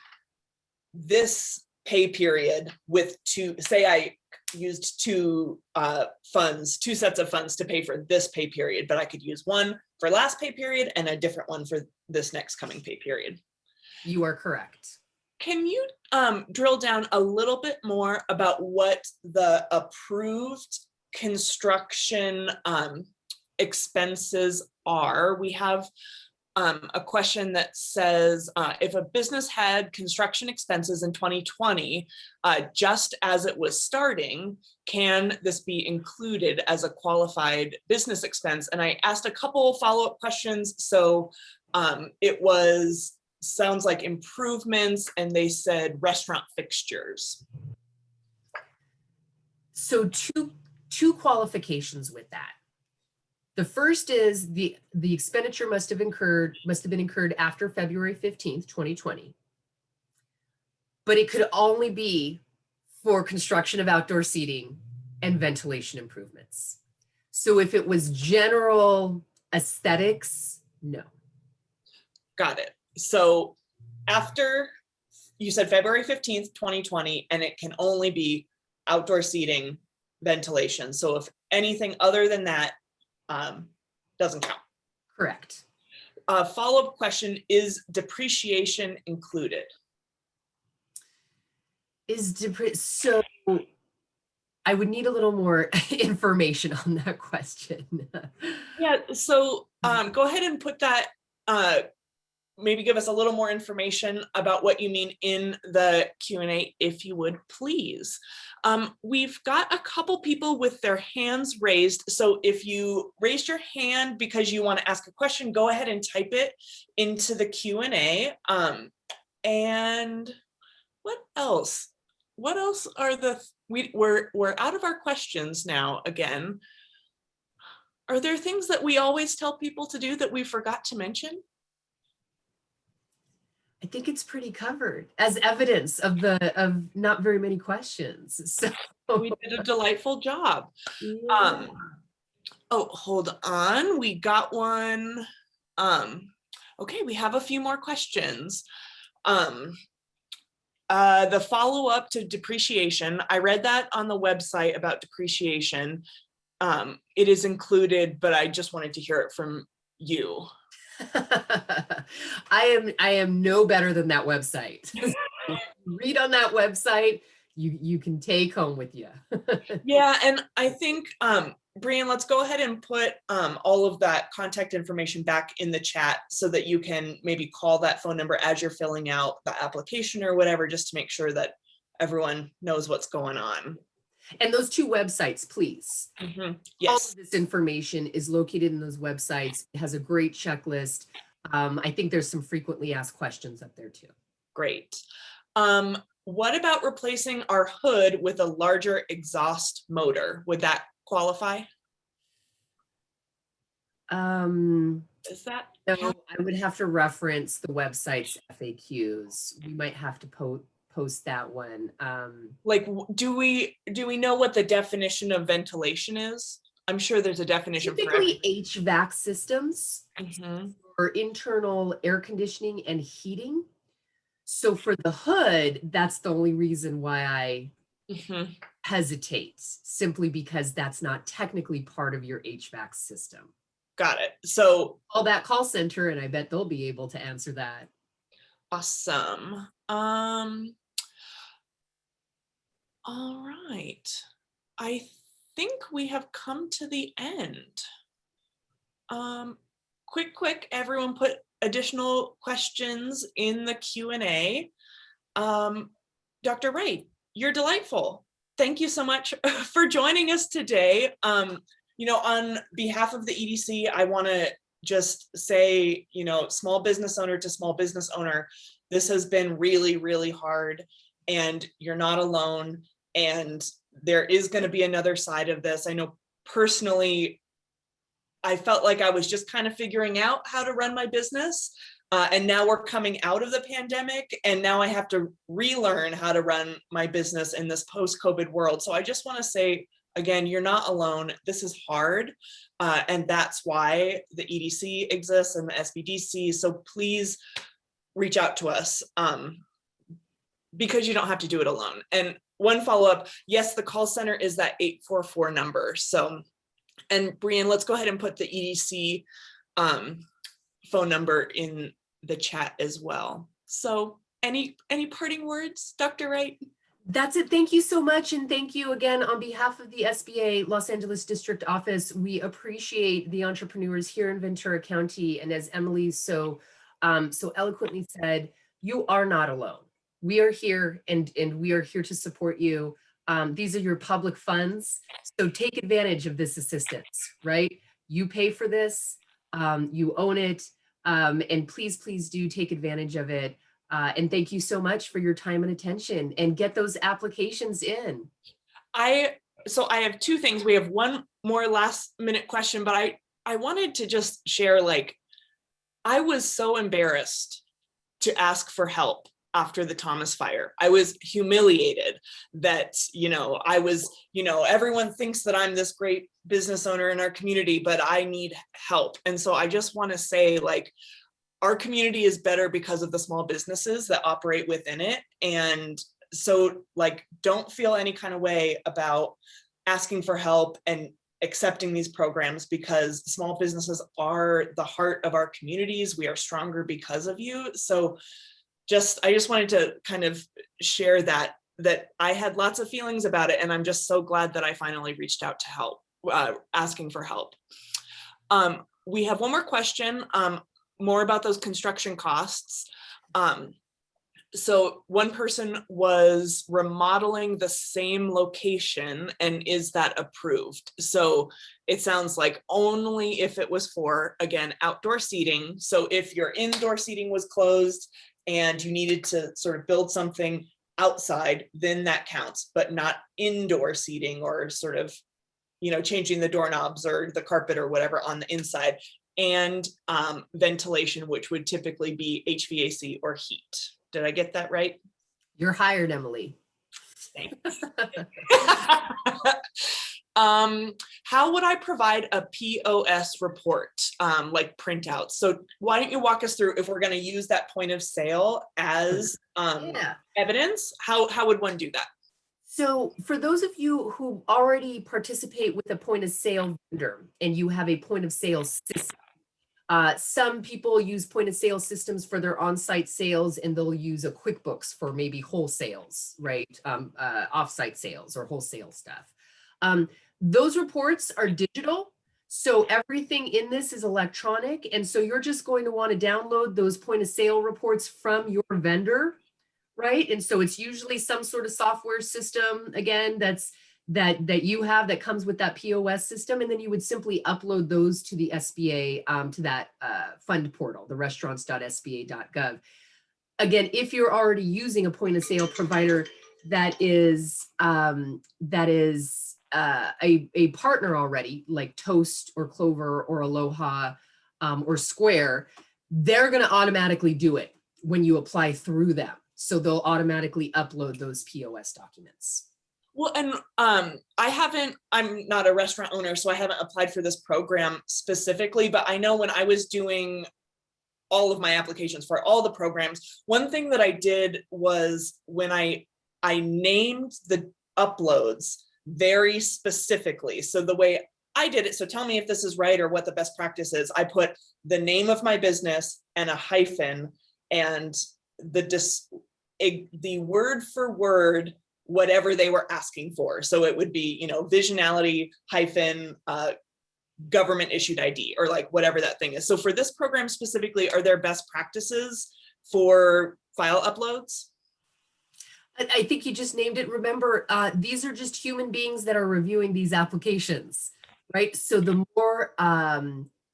this pay period with say I used two sets of funds to pay for this pay period, but I could use one for last pay period and a different one for this next coming pay period. You are correct. Can you drill down a little bit more about what the approved construction expenses are? We have a question that says, if a business had construction expenses in 2020, just as it was starting, can this be included as a qualified business expense? And I asked a couple follow-up questions. So it sounds like improvements, and they said restaurant fixtures. So two qualifications with that. The first is the expenditure must have been incurred after February 15th, 2020. But it could only be for construction of outdoor seating and ventilation improvements. So if it was general aesthetics, no. Got it. So after, you said February 15th, 2020, and it can only be outdoor seating, ventilation. So if anything other than that doesn't count. Correct. Follow-up question, is depreciation included? So I would need a little more information on that question. Yeah, so go ahead and put that, maybe give us a little more information about what you mean in the Q&A, if you would, please. We've got a couple people with their hands raised. So if you raised your hand because you want to ask a question, go ahead and type it into the Q&A. And what else? What else are we're out of our questions now again. Are there things that we always tell people to do that we forgot to mention? I think it's pretty covered as evidence of not very many questions. So we did a delightful job. Yeah. Oh, hold on. We got one. Okay, we have a few more questions. The follow-up to depreciation, I read that on the website about depreciation. It is included, but I just wanted to hear it from you. I am no better than that website. Read on that website, you can take home with you. Yeah, and I think, Brian, let's go ahead and put all of that contact information back in the chat so that you can maybe call that phone number as you're filling out the application or whatever, just to make sure that everyone knows what's going on. And those two websites, please. Mm-hmm. All Yes. of this information is located in those websites. It has a great checklist. I think there's some frequently asked questions up there too. Great. What about replacing our hood with a larger exhaust motor? Would that qualify? Is that? So I would have to reference the website's FAQs. We might have to post that one. Like, do we know what the definition of ventilation is? I'm sure there's a definition for Typically HVAC systems Mhm. or internal air conditioning and heating. So for the hood, that's the only reason why I Mhm. hesitate, simply because that's not technically part of your HVAC system. Got it. So Call that call center and I bet they'll be able to answer that. awesome. All right. I think we have come to the end. Quick, everyone put additional questions in the Q&A. Dr. Wright, you're delightful. Thank you so much for joining us today. You know, on behalf of the EDC, I want to just say, you know, small business owner to small business owner, this has been really, really hard, and you're not alone. And there is going to be another side of this. I know personally, I felt like I was just kind of figuring out how to run my business. And now we're coming out of the pandemic, and now I have to relearn how to run my business in this post-COVID world. So I just want to say, again, you're not alone. This is hard. And that's why the EDC exists and the SBDC. So please reach out to us because you don't have to do it alone. And one follow-up, yes, the call center is that 844 number. So, and Brian, let's go ahead and put the EDC phone number in the chat as well. So any parting words, Dr. Wright? That's it. Thank you so much. And thank you again on behalf of the SBA Los Angeles District Office. We appreciate the entrepreneurs here in Ventura County. And as Emily so eloquently said, you are not alone. We are here and we are here to support you. These are your public funds. So take advantage of this assistance, right? You pay for this, you own it. And please do take advantage of it. And thank you so much for your time and attention, and get those applications in. So I have two things. We have one more last minute question, but I wanted to just share, like, I was so embarrassed to ask for help after the Thomas fire. I was humiliated that, you know, everyone thinks that I'm this great business owner in our community, but I need help. And so I just want to say, like, our community is better because of the small businesses that operate within it. And so, like, don't feel any kind of way about asking for help and accepting these programs, because small businesses are the heart of our communities. We are stronger because of you. So I just wanted to kind of share that I had lots of feelings about it. And I'm just so glad that I finally reached out to help, asking for help. We have one more question. More about those construction costs. So one person was remodeling the same location, and is that approved? So it sounds like only if it was for, again, outdoor seating. So if your indoor seating was closed and you needed to sort of build something outside, then that counts, but not indoor seating or sort of, you know, changing the doorknobs or the carpet or whatever on the inside. And ventilation, which would typically be HVAC or heat. Did I get that right? You're hired, Emily. Thanks. How would I provide a POS report, like printouts? So why don't you walk us through, if we're going to use that point of sale as evidence, how would one do that? So for those of you who already participate with a point of sale vendor and you have a point of sale system, some people use point of sale systems for their on-site sales, and they'll use a QuickBooks for maybe wholesales, right? Off-site sales or wholesale stuff. Those reports are digital. So everything in this is electronic. And so you're just going to want to download those point of sale reports from your vendor, right? And so it's usually some sort of software system, again, that you have that comes with that POS system. And then you would simply upload those to the SBA, to that fund portal, the restaurants.sba.gov. Again, if you're already using a point of sale provider that is a partner already, like Toast or Clover or Aloha or Square, they're going to automatically do it when you apply through them. So they'll automatically upload those POS documents. Well, and I'm not a restaurant owner, so I haven't applied for this program specifically, but I know when I was doing all of my applications for all the programs, one thing that I did was when I named the uploads very specifically. So the way I did it, so tell me if this is right or what the best practice is. I put the name of my business and a hyphen and the word for word, whatever they were asking for. So it would be, visionality hyphen government issued ID, or like whatever that thing is. So for this program specifically, are there best practices for file uploads? I think you just named it. Remember, these are just human beings that are reviewing these applications, right? So the more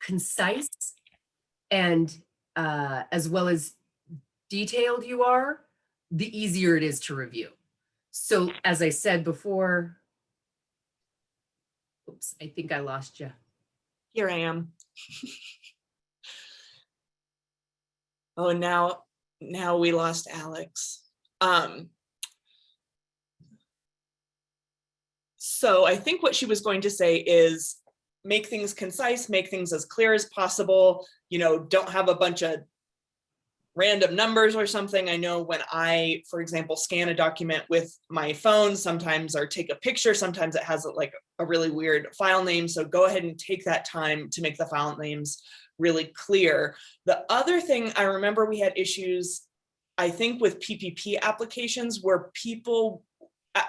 concise and as well as detailed you are, the easier it is to review. So as I said before, oops, I think I lost you. Here I am. Oh, now we lost Alex. So I think what she was going to say is make things concise, make things as clear as possible, don't have a bunch of random numbers or something. I know when I, for example, scan a document with my phone, sometimes, or take a picture, sometimes it has like a really weird file name. So go ahead and take that time to make the file names really clear. The other thing, I remember we had issues, I think, with PPP applications where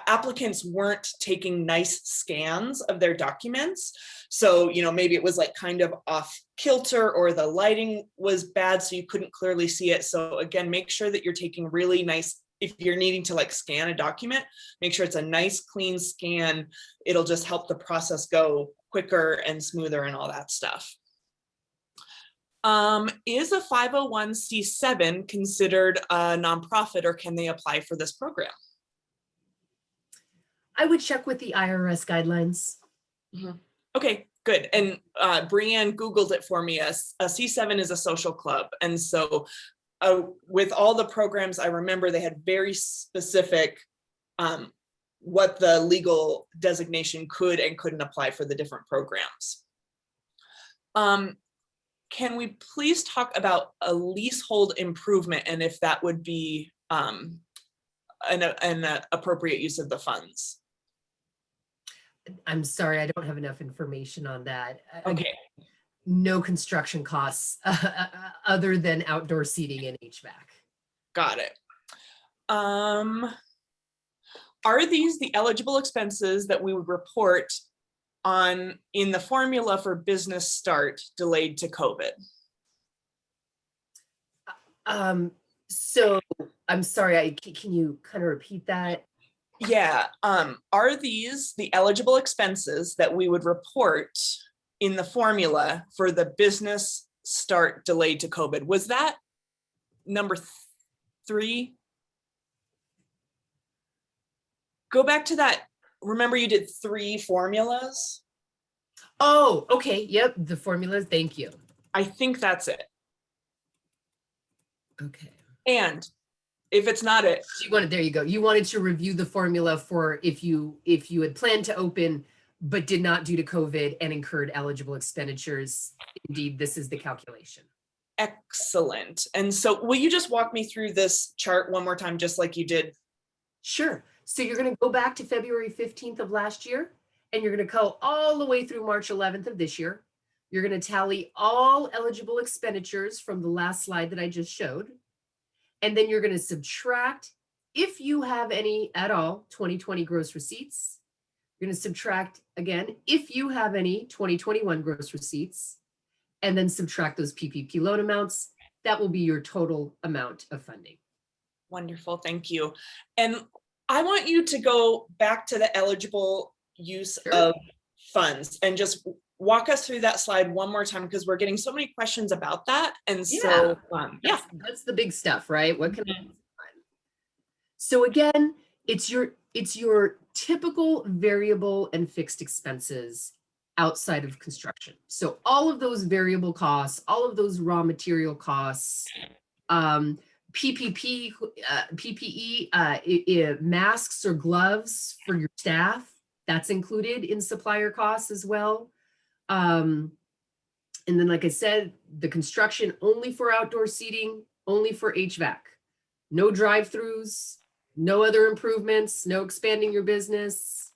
applicants weren't taking nice scans of their documents. So, maybe it was like kind of off kilter, or the lighting was bad, so you couldn't clearly see it. So again, make sure that you're taking really nice, if you're needing to like scan a document, make sure it's a nice clean scan. It'll just help the process go quicker and smoother and all that stuff. Is a 501c7 considered a nonprofit, or can they apply for this program? I would check with the IRS guidelines. Mm-hmm. Okay, good. And Brianne Googled it for me. A C7 is a social club. And so with all the programs, I remember they had very specific what the legal designation could and couldn't apply for the different programs. Can we please talk about a leasehold improvement and if that would be an appropriate use of the funds? I'm sorry, I don't have enough information on that. Okay. Again, no construction costs other than outdoor seating and HVAC. Got it. Are these the eligible expenses that we would report on in the formula for business start delayed to COVID? So I'm sorry, can you kind of repeat that? Yeah, are these the eligible expenses that we would report in the formula for the business start delayed to COVID? Was that number 3? Go back to that. Remember you did 3 formulas? Oh, okay. Yep. The formulas. Thank you. I think that's it. Okay. And if it's not it, You wanted, there you go. You wanted to review the formula for if you had planned to open, but did not due to COVID and incurred eligible expenditures. Indeed, this is the calculation. excellent. And so will you just walk me through this chart one more time, just like you did? Sure. So you're going to go back to February 15th of last year, and you're going to go all the way through March 11th of this year. You're going to tally all eligible expenditures from the last slide that I just showed. And then you're going to subtract, if you have any at all, 2020 gross receipts. You're going to subtract again, if you have any 2021 gross receipts, and then subtract those PPP loan amounts. That will be your total amount of funding. Wonderful, thank you. And I want you to go back to the eligible use of funds and just walk us through that slide one more time, because we're getting so many questions about that. And so, that's the big stuff, right? What can I? So again, it's your typical variable and fixed expenses outside of construction. So all of those variable costs, all of those raw material costs, PPE, masks or gloves for your staff, that's included in supplier costs as well. And then, like I said, the construction only for outdoor seating, only for HVAC. No drive-throughs, no other improvements, no expanding your business.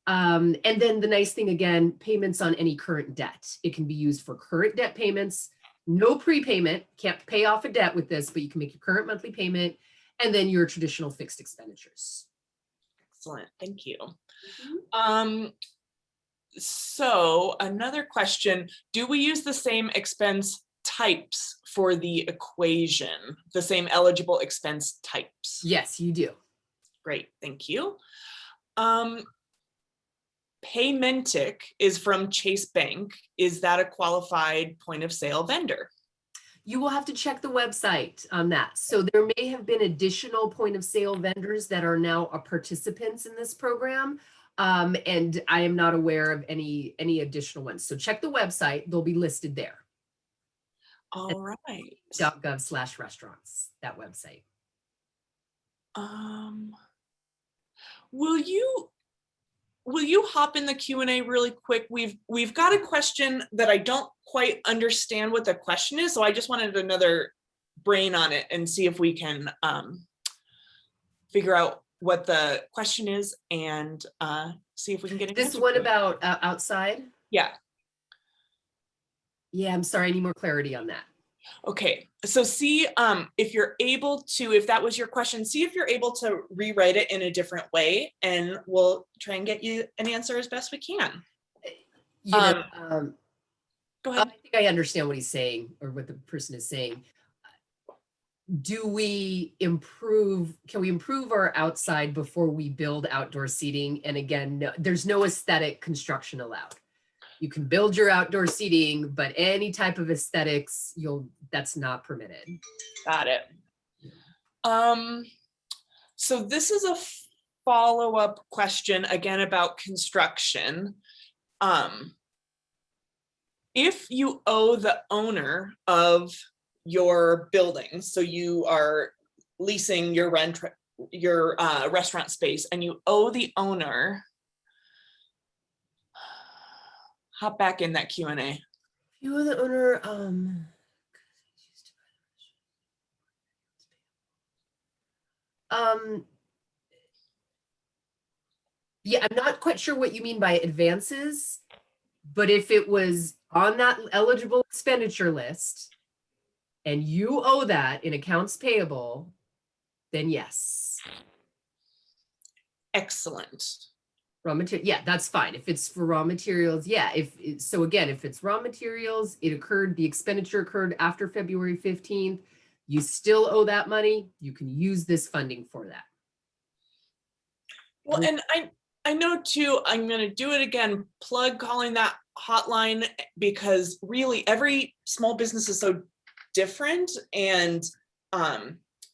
And then the nice thing again, payments on any current debt. It can be used for current debt payments, no prepayment, can't pay off a debt with this, but you can make your current monthly payment and then your traditional fixed expenditures. Excellent, thank you. So another question, do we use the same expense types for the equation, the same eligible expense types? Yes, you do. Great, thank you. Paymentic is from Chase Bank. Is that a qualified point of sale vendor? You will have to check the website on that. So there may have been additional point of sale vendors that are now participants in this program. And I am not aware of any additional ones. So check the website, they'll be listed there. All right. .gov/restaurants, that website. Will you hop in the Q&A really quick? We've got a question that I don't quite understand what the question is, so I just wanted another brain on it and see if we can figure out what the question is and see if we can get an This answer one to it. about outside? Yeah. Yeah, I'm sorry, I need more clarity on that. Okay, so see if you're able to, if that was your question, see if you're able to rewrite it in a different way, and we'll try and get you an answer as best we can. You know, Go I ahead. think I understand what he's saying or what the person is saying. Do we improve, can we improve our outside before we build outdoor seating? And again, no, there's no aesthetic construction allowed. You can build your outdoor seating, but any type of aesthetics, that's not permitted. Got it. So this is a follow-up question again about construction. If you owe the owner of your building, so you are leasing your restaurant space and you owe the owner, hop back in that Q&A. You are the owner, yeah, I'm not quite sure what you mean by advances, but if it was on that eligible expenditure list and you owe that in accounts payable, then yes. Excellent. Raw material, yeah, that's fine. If it's for raw materials, yeah. So again, if it's raw materials, the expenditure occurred after February 15th, you still owe that money, you can use this funding for that. Well, and I know too, I'm going to do it again, plug calling that hotline, because really every small business is so different. And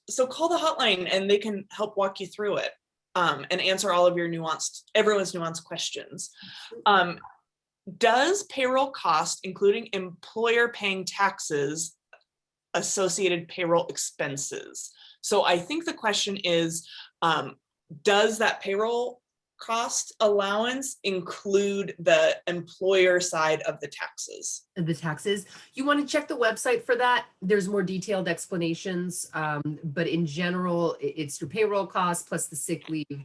so call the hotline and they can help walk you through it. And answer all of your everyone's nuanced questions. Does payroll cost, including employer paying taxes, associated payroll expenses? So I think the question is, does that payroll cost allowance include the employer side of the taxes? The taxes, you want to check the website for that. There's more detailed explanations, but in general, it's your payroll costs plus the sick leave.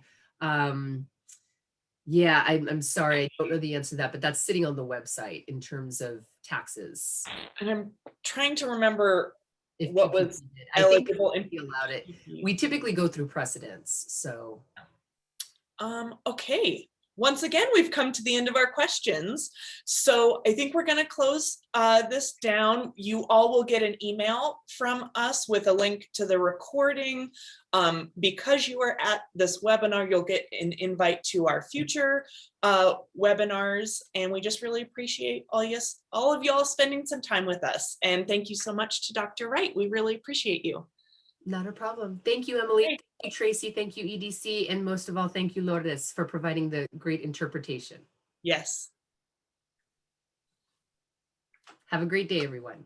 Yeah, I'm sorry, I don't know the answer to that, but that's sitting on the website in terms of taxes. And I'm trying to remember If what PPP was did. I think eligible in we allowed it. We typically go through precedents, so. Okay, once again, we've come to the end of our questions. So I think we're going to close this down. You all will get an email from us with a link to the recording. Because you are at this webinar, you'll get an invite to our future webinars. And we just really appreciate all of y'all spending some time with us. And thank you so much to Dr. Wright. We really appreciate you. Not a problem. Thank you, Emily. Great. Thank you, Tracy. Thank you, EDC. And most of all, thank you, Lourdes, for providing the great interpretation. Yes. Have a great day, everyone.